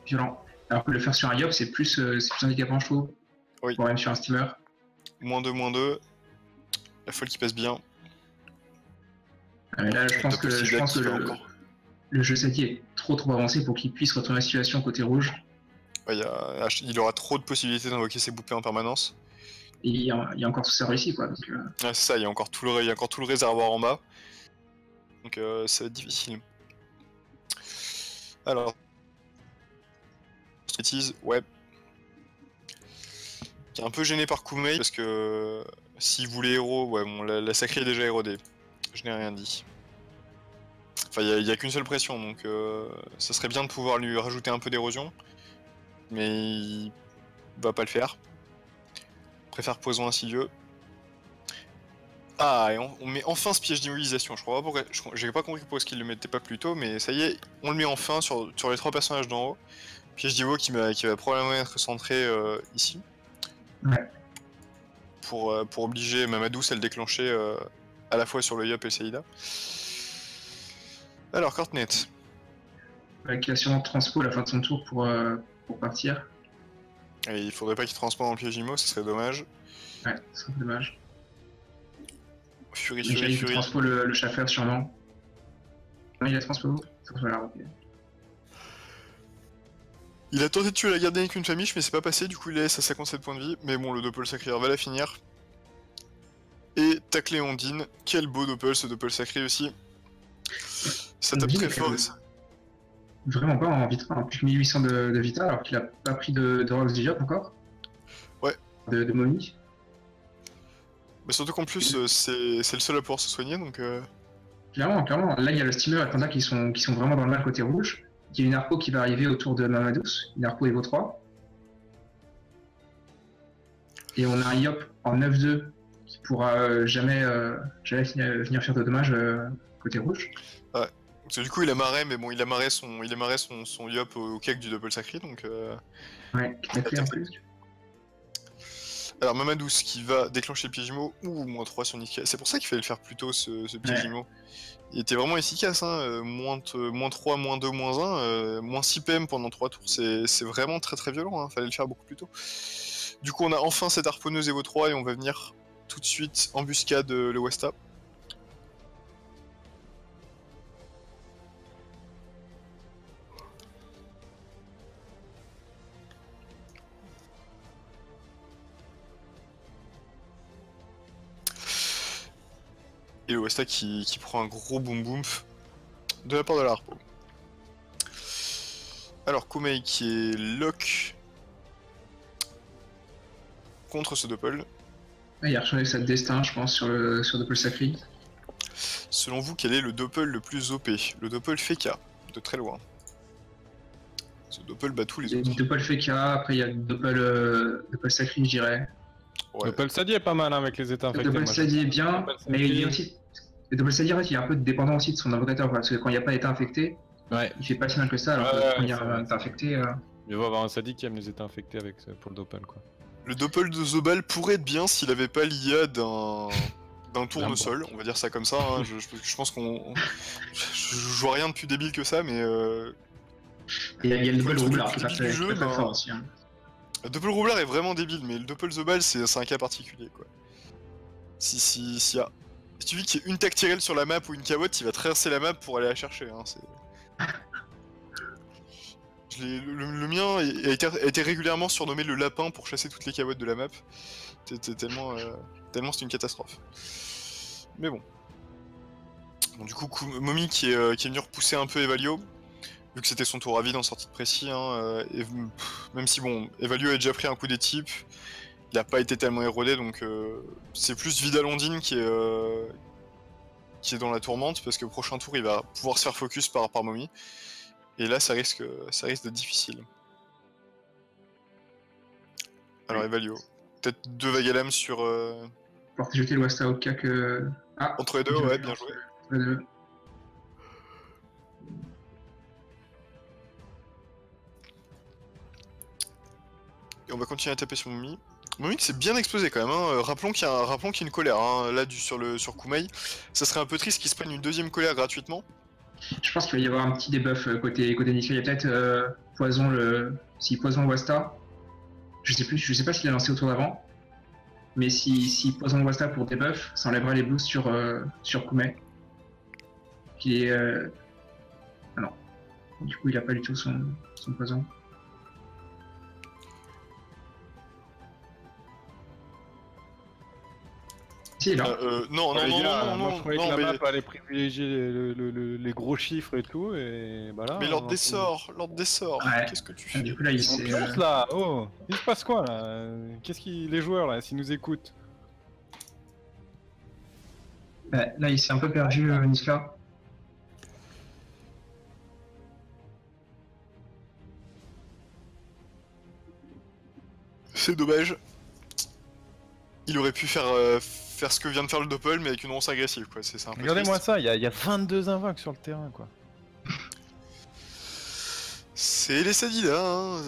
Violent. Alors que le faire sur un Yop c'est plus handicapant je trouve.
Oui.
Même sur un steamer.
-2. La folle qui passe bien.
Mais là je pense que le jeu Sadi est trop avancé pour qu'il puisse retourner la situation côté rouge.
Ouais, il aura trop de possibilités d'invoquer ses boupées en permanence.
il y a encore tout ça réussi, quoi. Donc,
Ouais, c'est ça, il y a encore tout le réservoir en bas. Donc ça va être difficile. Alors, bêtise, ouais. Qui est un peu gêné par Koumei parce que s'il voulait héros, ouais, bon, la sacrée est déjà érodée. Je n'ai rien dit. Enfin, il n'y a qu'une seule pression, donc ça serait bien de pouvoir lui rajouter un peu d'érosion. Mais il va pas le faire. Préfère poison insidieux. Ah, et on met enfin ce piège d'immobilisation. Je crois pas pourquoi. J'ai pas compris pourquoi est-ce qu'il le mettait pas plus tôt, mais ça y est, on le met enfin sur les 3 personnages d'en haut. Piège d'Ivo qui va probablement être centré ici.
Ouais.
Pour obliger Mamadou à le déclencher à la fois sur le Yop et Saïda. Alors, Courtney.
Qui a sûrement transpo à la fin de son tour pour partir.
Et il faudrait pas qu'il transpose dans le piège IMO, ce serait dommage.
Ouais, c'est dommage.
Fury.
Il transpo le chauffeur sûrement. Non, il a transpo. Voilà, ok.
Il a tenté de tuer la gardienne avec une famille, mais c'est pas passé, du coup il laisse à 57 points de vie. Mais bon, le Doppel Sacré va la finir. Et tacler Ondine. Quel beau Doppel, ce Doppel Sacré aussi. Ça tape très fort.
Vraiment pas en vita, plus de 1800 de vita, alors qu'il a pas pris de Rox Diop encore.
Ouais.
De momie.
Mais surtout qu'en plus, c'est le seul à pouvoir se soigner, donc...
Clairement. Là, il y a le Steamer et Panda qui sont vraiment dans le mal côté rouge. Il y a une Harpo qui va arriver autour de Mamadous, une Harpo Evo 3. Et on a un Yop en 9-2 qui pourra jamais venir faire de dommages côté rouge.
Ouais. Parce que du coup, il a marré, mais bon, il a marré son Yop au cake du Double Sacré, donc...
Ouais, qui t'a fait en plus.
Alors, Mamadous qui va déclencher le piège IMO, ou moins 3 sur Nick. C'est pour ça qu'il fallait le faire plus tôt, ce piège IMO. Il était vraiment efficace, hein. Moins 3, moins 2, moins 1, moins 6 PM pendant 3 tours, c'est vraiment très très violent, hein. Fallait le faire beaucoup plus tôt. Du coup, on a enfin cette harponneuse Evo 3 et on va venir tout de suite embuscade le Westa. Et le Westa qui prend un gros boom boom de la part de la Harpo. Alors Koumei qui est lock contre ce Doppel.
Il a rechangé sa destin, je pense, sur Doppel Sacré.
Selon vous, quel est le Doppel le plus OP? Le Doppel Feka, de très loin. Ce Doppel bat tous les autres.
Il y a Doppel Feka, après il y a Doppel Sacré, je dirais.
Ouais. Doppel Sadi est pas mal hein, avec les états infectés.
Doppel Sadi est bien, mais il y a aussi... Le Doppel Sadi, en fait, il est un peu dépendant aussi de son invocateur, parce que quand il n'y a pas d'état infecté, il fait pas si mal que ça, alors que quand il y a un état infecté...
Il va avoir un Sadi qui aime les états infectés pour le Doppel, quoi.
Le Doppel de Zobal pourrait être bien s'il avait pas l'IA d'un tournesol, on va dire ça comme ça, hein. Je pense qu'on... Je vois rien de plus débile que ça, mais...
Et il y a le Doppel Roublard qui est très fort aussi. Hein.
Le Doppel Roublard est vraiment débile, mais le Doppel Zobal c'est un cas particulier, quoi. Si tu vis qu'il y a une Tactyrel sur la map ou une Kawotte, il va traverser la map pour aller la chercher, hein, c'est... Le mien a été régulièrement surnommé le lapin pour chasser toutes les Kawottes de la map. Tellement c'est une catastrophe. Mais bon. Bon du coup, Momi qui est venu repousser un peu Evalio, vu que c'était son tour à vide en sortie de précis, hein, même si bon, Evalio a déjà pris un coup des types, il a pas été tellement érodé, donc c'est plus Vidalondine qui est dans la tourmente, parce que au prochain tour il va pouvoir se faire focus par Momi. Et là, ça risque d'être difficile. Alors, Evalio. Peut-être 2 vagues à l'âme sur...
Pour jeter le Wasta au cas que... Ah,
entre les deux, ouais, bien joué.
Entre les deux.
Et on va continuer à taper sur Momi. Momi qui s'est bien explosé quand même, hein. Rappelons qu'il y a une colère, hein, là, sur Koumei. Ça serait un peu triste qu'il se prenne une deuxième colère gratuitement.
Je pense qu'il va y avoir un petit debuff côté Niska. Il y a peut-être poison s'il poison le Wasta. Je sais pas s'il a lancé au tour d'avant. Mais si poison le Wasta pour debuff, ça enlèvera les boosts sur Koumei. Qui est... Ah non. Du coup il a pas du tout son poison. Si, là.
Non,
Les gars, moi je
non,
croyais que
non,
la
mais...
map allait privilégier les gros chiffres et tout, et bah là...
Mais l'ordre des sorts,
Ouais.
qu'est-ce que tu
Ah,
fais?
du coup, là, il
On
s'est.
pionce là. Oh, il se passe quoi là? Qu'est-ce qui... Les joueurs là, s'ils nous écoutent?
Ouais, là, il s'est un peu perdu, Niska.
C'est dommage. Il aurait pu faire ce que vient de faire le Doppel, mais avec une once agressive, quoi. C'est un peu
Regardez-moi
triste.
ça, il y a 22 invoques sur le terrain quoi.
C'est les Sadida, hein.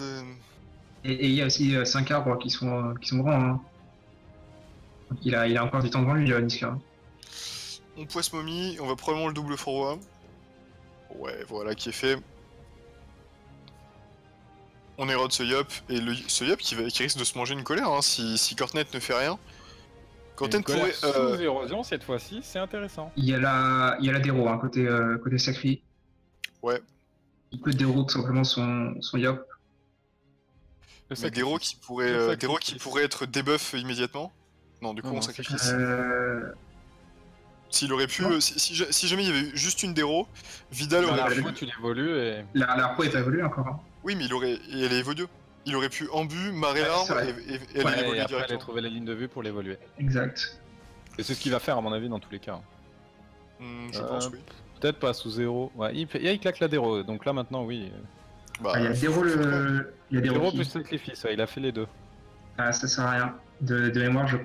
Et il y a aussi 5 arbres qui sont grands. Hein. Donc, il a encore du temps devant lui, Niska.
On poisse momie, on va probablement le double forward. Ouais, voilà qui est fait. On érode ce Yop, et ce Yop qui risque de se manger une colère hein, si Cornet ne fait rien. Cornet pourrait...
Sous érosion cette fois-ci, c'est intéressant.
Il y a la Déro, hein, côté Sacri.
Ouais.
Il peut déro tout simplement son Yop.
Mais Déro qui pourrait être debuff immédiatement. Non, du coup on sacrifice. S'il aurait pu, si jamais il y avait eu juste une Déro, Vidal aurait
La
pu...
fois, tu l'évolues et...
La pro est pas évoluée encore. Hein.
Oui, mais elle est évoluée. Il aurait pu embu, marrer l'arbre et elle
ouais,
évoluer
et après,
directement.
elle a trouvé la ligne de vue pour l'évoluer.
Exact.
Et c'est ce qu'il va faire à mon avis dans tous les cas.
Je pense, oui.
Peut-être pas sous zéro. Ouais, il claque la déro, donc là maintenant oui.
Bah,
il y a Déro
Déro
qui...
plus sacrifice, ouais, il a fait les deux.
Ah, ça sert à rien. De mémoire, je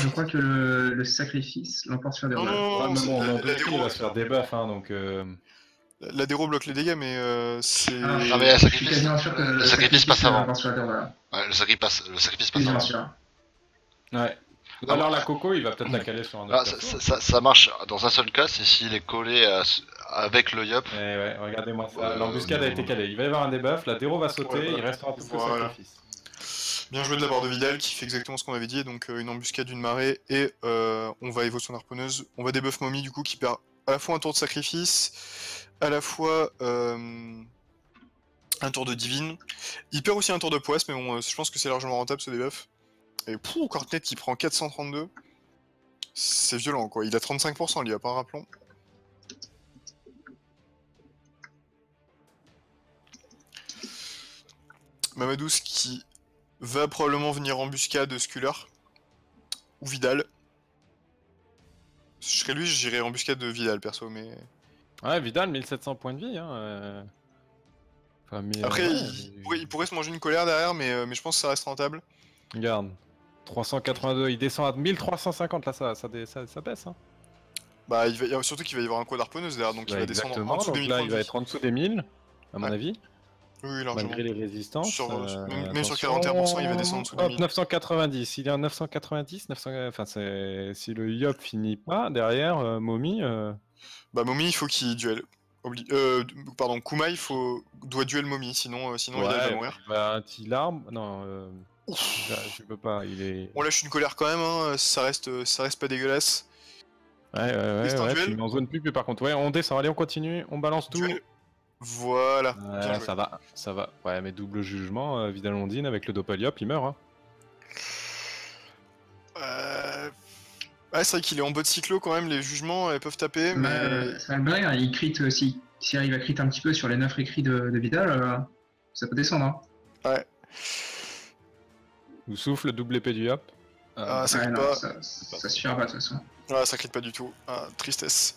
crois que le sacrifice l'emporte sur Déro.
Non,
mais bon,
la
il va se faire debuff, hein, donc...
La Déro bloque les dégâts, mais c'est...
Non mais le sacrifice passe avant.
Voilà.
Ouais, le sacrifice passe
Quasiment
avant.
sûr.
Ouais. Ou alors la coco, il va peut-être la caler sur un autre.
Ça marche dans un seul cas, c'est s'il est collé avec le Yop.
Eh ouais, regardez-moi ça. L'embuscade a été calée. Il va y avoir un debuff, la déro va sauter,
Ouais,
il restera tout
voilà.
le sacrifice.
Bien joué de la part de Vidal qui fait exactement ce qu'on avait dit, donc une embuscade d'une marée et on va évo son harponneuse. On va debuff Mommy du coup qui perd à la fois un tour de sacrifice, à la fois un tour de divine. Il perd aussi un tour de poisse, mais bon, je pense que c'est largement rentable ce debuff. Et pour Cornet qui prend 432, c'est violent quoi. Il a 35%, il y a pas un rappelons. Mamadous qui va probablement venir embuscade Sculler ou Vidal. Si je serais lui, j'irais embuscade de Vidal perso, mais.
Ouais, Vidal, 1700 points de vie. Hein, enfin, mais,
après, il pourrait se manger une colère derrière, mais je pense que ça reste rentable.
Regarde, 382, il descend à 1350, là ça baisse. Hein.
Bah, surtout qu'il va y avoir un quad harponneuse derrière, donc il va descendre en dessous des 1000
là,
points
il
de
va
vie.
être en dessous des 1000, à mon avis.
Oui, largement.
Malgré les résistances.
Même sur 41%, il va descendre en dessous des 1000.
990, il est à 990, enfin, si le Yop finit pas, derrière, Mommy...
Bah, Mommy, il faut qu'il duel. Pardon, Kuma, doit duel Mommy, sinon Vidal va mourir.
Bah, un petit larme, non, je peux pas, il est...
On lâche une colère quand même, hein. Ça reste pas dégueulasse.
Ouais, tu mets en zone plus par contre. Ouais, on descend, allez, on continue, on balance tout.
Duel. Voilà.
Ouais, ça va. Ouais, mais double jugement, Vidal Ondine avec le Doppeliop, il meurt. Hein.
Ouais, c'est vrai qu'il est en bot cyclo quand même, les jugements peuvent taper, mais...
Ça va bien, il crit aussi. S'il arrive à crit un petit peu sur les 9 écrits de Vidal, ça peut descendre. Hein.
Ouais.
Vous souffle, double épée du Yop.
Ça crit
non,
pas.
Ça suffira pas de toute façon.
Ouais, ça crit pas du tout. Tristesse.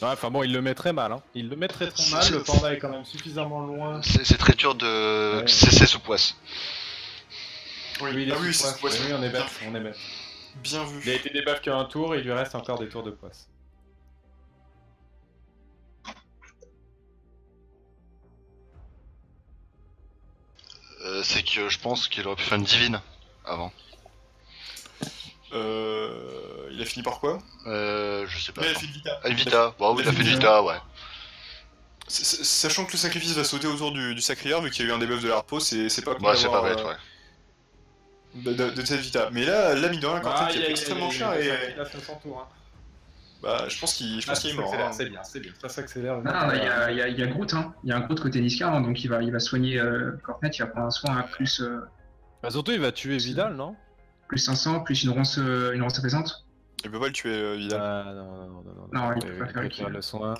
Ouais, enfin bon, il le met très mal. Hein. Il le met très mal, le panda est quand même suffisamment loin.
C'est très dur de cesser sous poisse.
Oui,
c'est poisse.
Oui, on est bête,
Bien vu.
Il a été débuff qu'un tour et il lui reste encore des tours de poisse.
C'est que je pense qu'il aurait pu faire une divine avant.
Il a fini par quoi?
Je sais pas.
Il a fait une Vita.
Une Vita, oui, il a fait une Vita, ouais.
Sachant que le sacrifice va sauter autour du sacrière, vu qu'il y a eu un debuff de l'Arpo, c'est pas cool.
Ouais, c'est pas bête, ouais.
De cette Vita. Mais là, mine de rien, Cornet qui est extrêmement cher et.
Il a fait 100 tours. Hein.
Bah, je pense qu'il est mort. Hein.
C'est bien, ça s'accélère.
Non, il y a Groot, hein. Il y a un Groot côté Niska, hein, donc il va soigner Cornet, il va prendre un soin à plus.
Bah, surtout, il va tuer Vidal, non?
plus 500, plus une ronce apaisante.
Il peut pas le tuer, Vidal.
Non, il peut pas faire le
faire
kill.
le soin.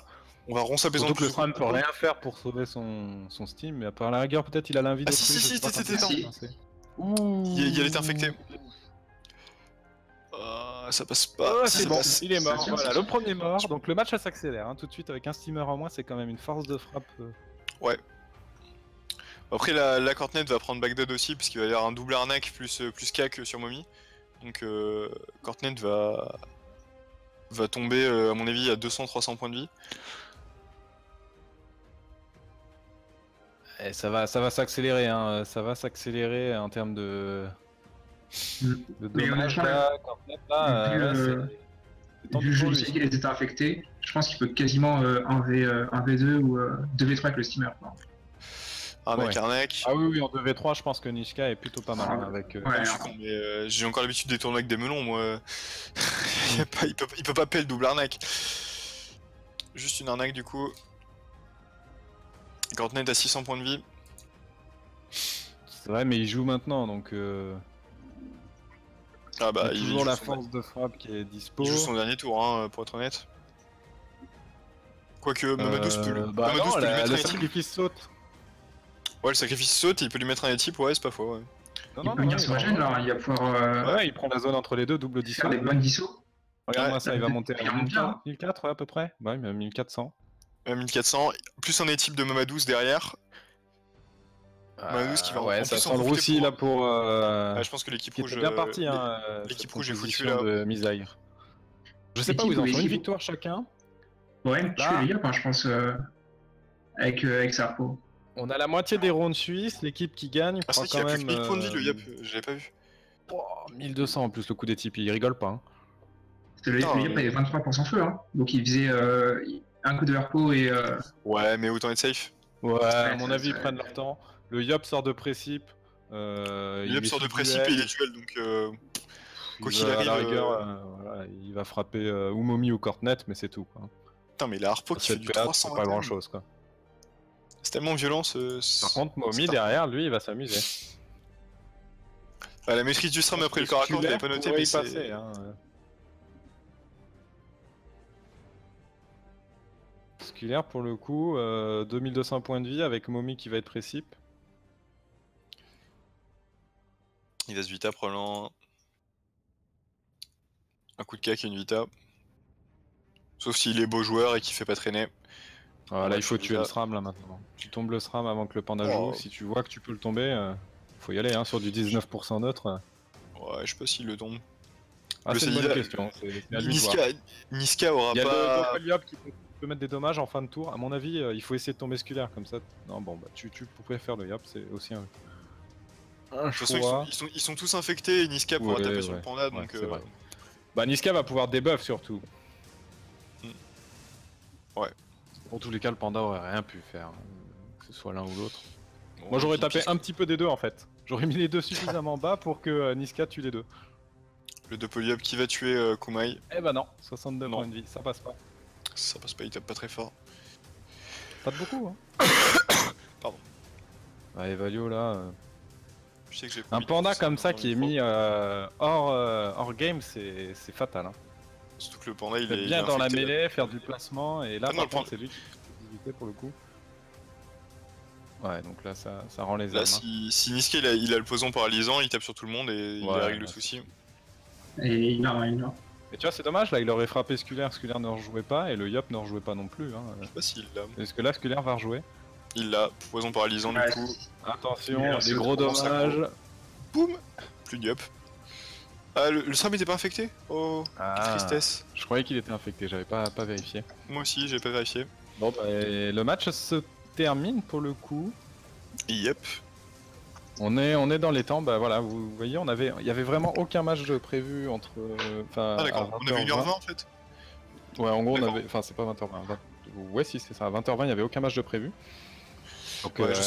On va ronce apaisante.
Surtout que le SRAM peut rien faire pour sauver son Steam, mais à part la rigueur, peut-être il a l'invite.
Ah si,
Si.
Il a été infecté. Ça passe pas.
C'est bon, il est mort.
C'est
Voilà,
sûr.
le premier mort. Donc le match s'accélère hein, tout de suite avec un steamer en moins, c'est quand même une force de frappe.
Ouais. Après, la Cornet va prendre Bagdad aussi, puisqu'il va y avoir un double arnaque plus cac sur Mommy. Donc Cornet va tomber, à mon avis, à 200-300 points de vie.
Et ça va s'accélérer, hein. Ça va s'accélérer en termes de
Mais
dommages
honnêtement,
là, Cornet, là, c'est
vu
tendu
le jeu
pour
du
lui.
qu'il les états infectés, je pense qu'il peut quasiment 1v2 ou 2v3 avec le steamer. Quoi.
Arnaque,
Ouais.
arnaque.
Ah oui, en 2v3, je pense que Nishka est plutôt pas mal hein, avec.
Ouais,
Je suis con, mais j'ai encore l'habitude des tournois avec des melons, moi. il peut pas payer le double arnaque. Juste une arnaque du coup. Cornet à 600 points de vie.
C'est vrai, mais il joue maintenant donc.
Ah bah,
il y a
il
toujours
joue
la
son-
force de frappe qui est dispo.
Il joue son dernier tour, hein, pour être honnête. Quoique Mamadou peut le
Bah
Mamadou
non,
peut lui mettre
le
un étip.
sacrifice saute.
Ouais, le sacrifice saute, il peut lui mettre un étip, ouais, c'est pas faux, ouais.
Non,
il peut venir sur la gêne là, il va pouvoir
Ouais, il prend la zone entre les deux, double dispo.
faire des bonnes dissos.
Regarde-moi
Ouais,
ça, il va monter
il
à
monte bien,
1004 ouais, à peu près. Ouais, mais 1400.
1400, plus un étip de Mamadou derrière. Mamadou qui va en
ouais,
plus
ça
en
sent le
profiter
roussi
pour-
là pour.
Ah, je pense que l'équipe
qui
rouge.
était bien parti, hein.
l'équipe
cette
rouge est foutue,
composition
là.
de Misaïr. Je sais pas où
L'équipe-
ils en sont, une
l'équipe-
victoire chacun.
Ouais, tu
Là.
les gars, je pense, avec Sarko.
On a la moitié des rounds suisses, l'équipe qui gagne
Ah, c'est
prend
vrai qu'il y
quand
a plus
même.
de 1000 points de vie, le Yap, je l'avais pas vu.
1200 en plus le coup des types, il rigole pas. Hein.
Le
Putain,
Yap avait 23% feu, hein. Donc il faisait un coup de harpo et.
Ouais, mais autant être safe.
Ouais, à mon
ça-
avis, ils
ça-
prennent leur temps. Le Yop sort de précipe.
Le
il
Yap
est
sort de
sous
précipe
duel.
et il est duel, donc quoi
Il
qu'il
va,
arrive,
à la rigueur, voilà, il va frapper ou Momi ou Cortnet, mais c'est tout. Quoi.
putain, mais la harpo qui fait
Cette
du
PA,
300,
c'est pas grand chose. Quoi.
c'est tellement violent
Par contre, Momi
c'est
derrière, lui, il va s'amuser.
la maîtrise du SRAM après le corps à corps, je l'avais pas noté, mais
y
c'est.
passer, hein. Sculaire pour le coup, 2200 points de vie avec Momi qui va être précip.
Il va se Vita probablement. Un coup de cac et une Vita. Sauf s'il est beau joueur et qu'il fait pas traîner.
Voilà,
Ouais,
il faut
je suis
tuer le
là.
SRAM là maintenant. Tu tombes le SRAM avant que le panda
Oh.
joue. Si tu vois que tu peux le tomber, faut y aller hein, sur du 19% neutre.
Ouais, je sais pas s'il le tombe.
Ah,
Le
c'est une bonne
Salida-
question. C'est à lui de voir.
Niska aura
Il y a
pas.
le Polyop qui peut mettre des dommages en fin de tour. À mon avis, il faut essayer de tomber sculaire comme ça. Non, bon, bah tu pourrais faire le Yop, c'est aussi un
De toute façon,
choix.
ils sont tous infectés et Niska pourra
Ouais,
taper sur
ouais.
le panda,
Ouais,
donc.
c'est vrai. Bah, Niska va pouvoir debuff surtout.
Ouais.
Pour tous les cas, le panda aurait rien pu faire, hein, que ce soit l'un ou l'autre.
bon,
Moi, j'aurais
puis-
tapé
puis-
un petit peu des deux en fait. J'aurais mis les deux suffisamment bas pour que Niska tue les deux.
Le de Polyop qui va tuer Kumai.
Eh bah non, 62
Non.
points de vie, ça passe pas.
Ça passe pas, il tape pas très fort.
Pas de beaucoup, hein.
Pardon.
Ah, Evalio là.
Je sais que j'ai
Un panda comme ça qui est mis hors game, c'est fatal. Hein.
Surtout que le panda il
Il
est.
est bien
il est
dans la
infecté, là.
mêlée, faire du placement, et là
Ah non,
par
le
contre
panda-
c'est lui qui fait éviter pour le coup. Ouais, donc là ça rend les
Là,
âmes. hein.
si Niska il a le poison paralysant, il tape sur tout le monde et il
Ouais,
règle le
ouais.
souci.
Et il a.
Et tu vois, c'est dommage, là il aurait frappé Sculaire ne rejouait pas, et le Yop ne rejouait pas non plus. Hein.
Je sais pas s'il l'a.
Est-ce que là Sculaire va rejouer?
Il l'a, poison paralysant
Ouais,
du coup.
Attention,
Mais
des
c'est
gros
trop
dommages.
Boum. Plus de Yop. Ah, le SRAM était pas infecté? Oh, quelle
Ah,
tristesse.
je croyais qu'il était infecté, j'avais pas vérifié.
Moi aussi, j'ai pas vérifié.
Bon, bah, et le match se termine pour le coup.
Yep.
On est dans les temps, bah voilà, vous voyez, il y avait vraiment aucun match de prévu entre. Enfin,
Ah d'accord,
à
on avait
20h20.
1h20 en fait.
Ouais, en gros, on
D'accord.
avait. Enfin, c'est pas 20h20. Ouais, si, c'est ça. À 20h20, il y avait aucun match de prévu. Donc,
Ouais, je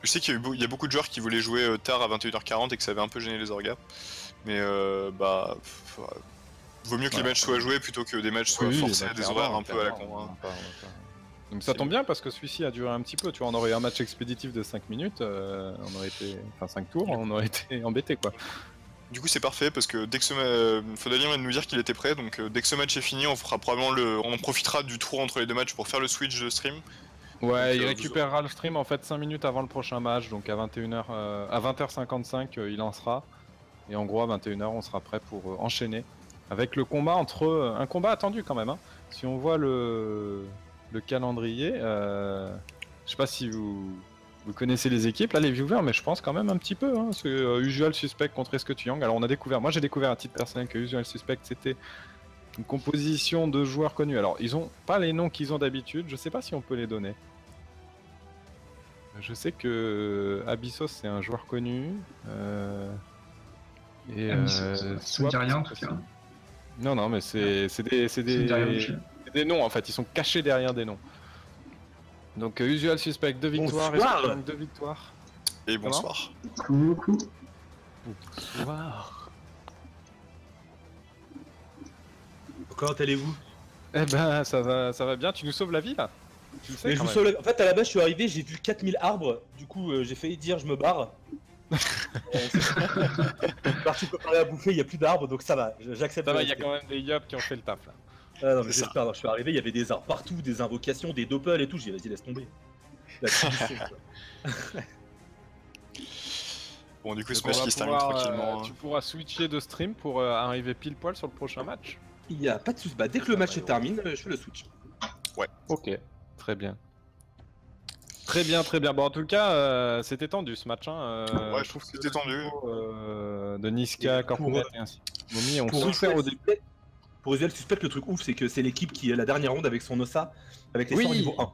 sais qu'il y a beaucoup de joueurs qui voulaient jouer tard à 21h40 et que ça avait un peu gêné les orgas. Mais vaut mieux que les
Ouais.
matchs soient joués plutôt que des matchs soient
oui,
forcés
bah,
à des
clairement,
horaires un peu à la
clairement,
con. Hein.
on va pas. Donc ça tombe bien parce que celui-ci a duré un petit peu. Tu vois, on aurait eu un match expéditif de 5 minutes, on aurait été. Enfin, 5 tours, on aurait été embêté quoi.
Du coup c'est parfait parce que dès que Fodalien vient de nous dire qu'il était prêt, donc dès que ce match est fini, on fera probablement on en profitera du tour entre les deux matchs pour faire le switch de stream.
Ouais,
Donc,
il récupérera le stream en fait 5 minutes avant le prochain match, donc à 21h, à 20h55 il lancera. Et en gros à 21h on sera prêt pour enchaîner avec le combat entre un combat attendu quand même. Hein. Si on voit le calendrier, je sais pas si vous connaissez les équipes, là les viewers, mais je pense quand même un petit peu. Hein, parce que Usual Suspect contre Escute Young. Alors on a découvert, moi j'ai découvert à titre personnel que Usual Suspect c'était une composition de joueurs connus. Alors ils ont pas les noms qu'ils ont d'habitude, je sais pas si on peut les donner. Je sais que Abyssos c'est un joueur connu. Et
ça me dit rien en tout cas.
Non, mais c'est des noms en fait, ils sont cachés derrière des noms. Donc Usual Suspect, 2 victoires,
Bonsoir.
2 victoires.
Et bonsoir.
Coucou.
Bonsoir.
Comment allez-vous?
Eh ben ça va bien, tu nous sauves la vie là. Tu le sais,
Mais je
quand
vous
même.
sauve. En fait, à la base, je suis arrivé, j'ai vu 4000 arbres. Du coup, j'ai failli dire je me barre. Parti préparer à bouffer, il n'y a plus d'arbres, donc ça va. J'accepte.
Ça
de
va, il y a
rester.
quand même des yobs qui ont fait le taf là.
Ah non, mais
C'est ça.
j'espère. Je suis arrivé, il y avait des arbres partout, des invocations, des doppels et tout. J'ai dit, vas-y, laisse tomber. La tradition, quoi.
Bon du coup ce
Donc, on
match
va
qui se termine
pouvoir,
tranquillement.
tu pourras switcher de stream pour arriver pile poil sur le prochain match.
Il n'y a pas de soucis. Bah, dès que le match se termine, je fais le switch.
Ok, très bien. Très bien. Bon, en tout cas, c'était tendu ce match. Hein.
Ouais, je trouve que c'était tendu.
De Niska,
Et pour,
Corponet et ainsi. Momi ont
Pour
souffert au
Usual
début.
Suspect, pour Usual Suspect, le truc ouf, c'est que c'est l'équipe qui est la dernière ronde avec son Ossa, avec les
Oui.
sorts niveau 1.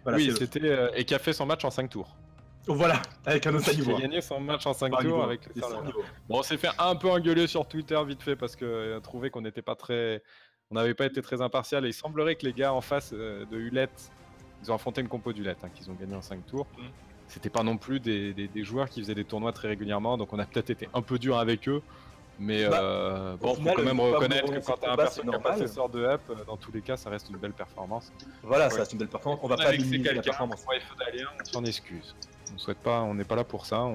Voilà,
Oui,
c'est le-
c'était et qui a fait son match en 5 tours.
Voilà, avec un Ossa
Qui
niveau
a
1.
gagné son match en 5
Par niveau
tours
un.
avec
Les
ça,
sorts
là.
niveau 1.
Bon, on s'est fait un peu engueuler sur Twitter vite fait parce que trouvé qu'on n'était pas très, on n'avait pas été très impartial et il semblerait que les gars en face de Hulette, ils ont affronté une compo d'Hulette hein, qu'ils ont gagné en 5 tours. C'était pas non plus des joueurs qui faisaient des tournois très régulièrement, donc on a peut-être été un peu dur avec eux. Mais bon,
au
faut
final,
quand même
faut pas
reconnaître
vous
que quand
relancer
t'as un
le combat,
perso
c'est
qui a pas
normal.
ses sorts de up, dans tous les cas, ça reste une belle performance.
Voilà,
Ouais.
ça reste une belle performance. On va pas
Avec
minimiser la
quelqu'un,
performance.
ouais, Fodalien, on s'en excuse. On souhaite pas, on n'est pas là pour ça.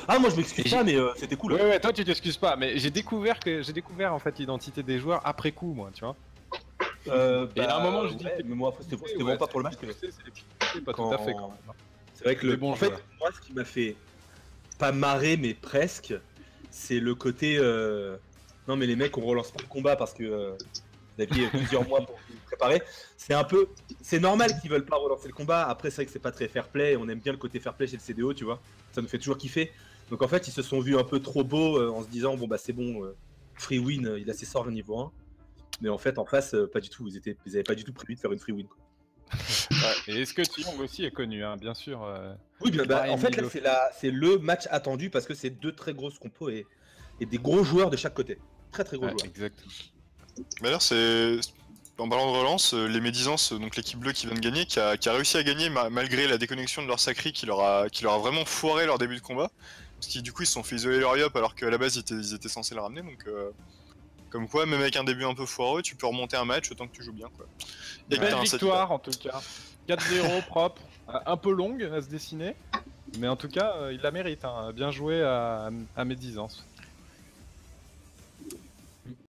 Ah, moi je m'excuse
Et
pas, mais c'était cool.
Ouais, toi tu t'excuses pas, mais j'ai découvert en fait l'identité des joueurs après coup, moi, tu vois. Et à un moment, je dis,
mais moi, c'était vraiment pas pour le match.
C'est pas tout à fait quand même.
C'est vrai que
Les bons
en fait,
joueurs.
moi, ce qui m'a fait pas marrer, mais presque, c'est le côté. Non, mais les mecs, on relance pas le combat parce que vous aviez plusieurs mois pour vous préparer. C'est un peu. C'est normal qu'ils veulent pas relancer le combat. Après, c'est vrai que c'est pas très fair play. On aime bien le côté fair play chez le CDO, tu vois. Ça nous fait toujours kiffer. Donc en fait, ils se sont vus un peu trop beaux en se disant bon, bah c'est bon, free win, il a ses sorts au niveau 1. Mais en fait, en face, pas du tout. Ils avaient pas du tout prévu de faire une free win, quoi.
Ouais. Et est-ce que Young aussi est connu, hein, bien sûr.
Oui, bien, bah,
pareil,
en fait, là,
Milo.
c'est le match attendu parce que c'est deux très grosses compos et des gros joueurs de chaque côté. Très très gros
Ouais,
joueurs.
exactement.
Mais alors c'est en parlant de relance, les Médisances, donc l'équipe bleue qui vient de gagner, qui a réussi à gagner malgré la déconnexion de leur Sacri qui leur a vraiment foiré leur début de combat. Parce qu'ils du coup ils se sont fait isoler leur yop alors qu'à la base ils étaient censés le ramener donc comme quoi même avec un début un peu foireux tu peux remonter un match autant que tu joues bien quoi. Et que
Belle
t'as un set
victoire en tout cas. 4-0 propre, un peu longue à se dessiner, mais en tout cas il la mérite. Hein. Bien joué à Médisance.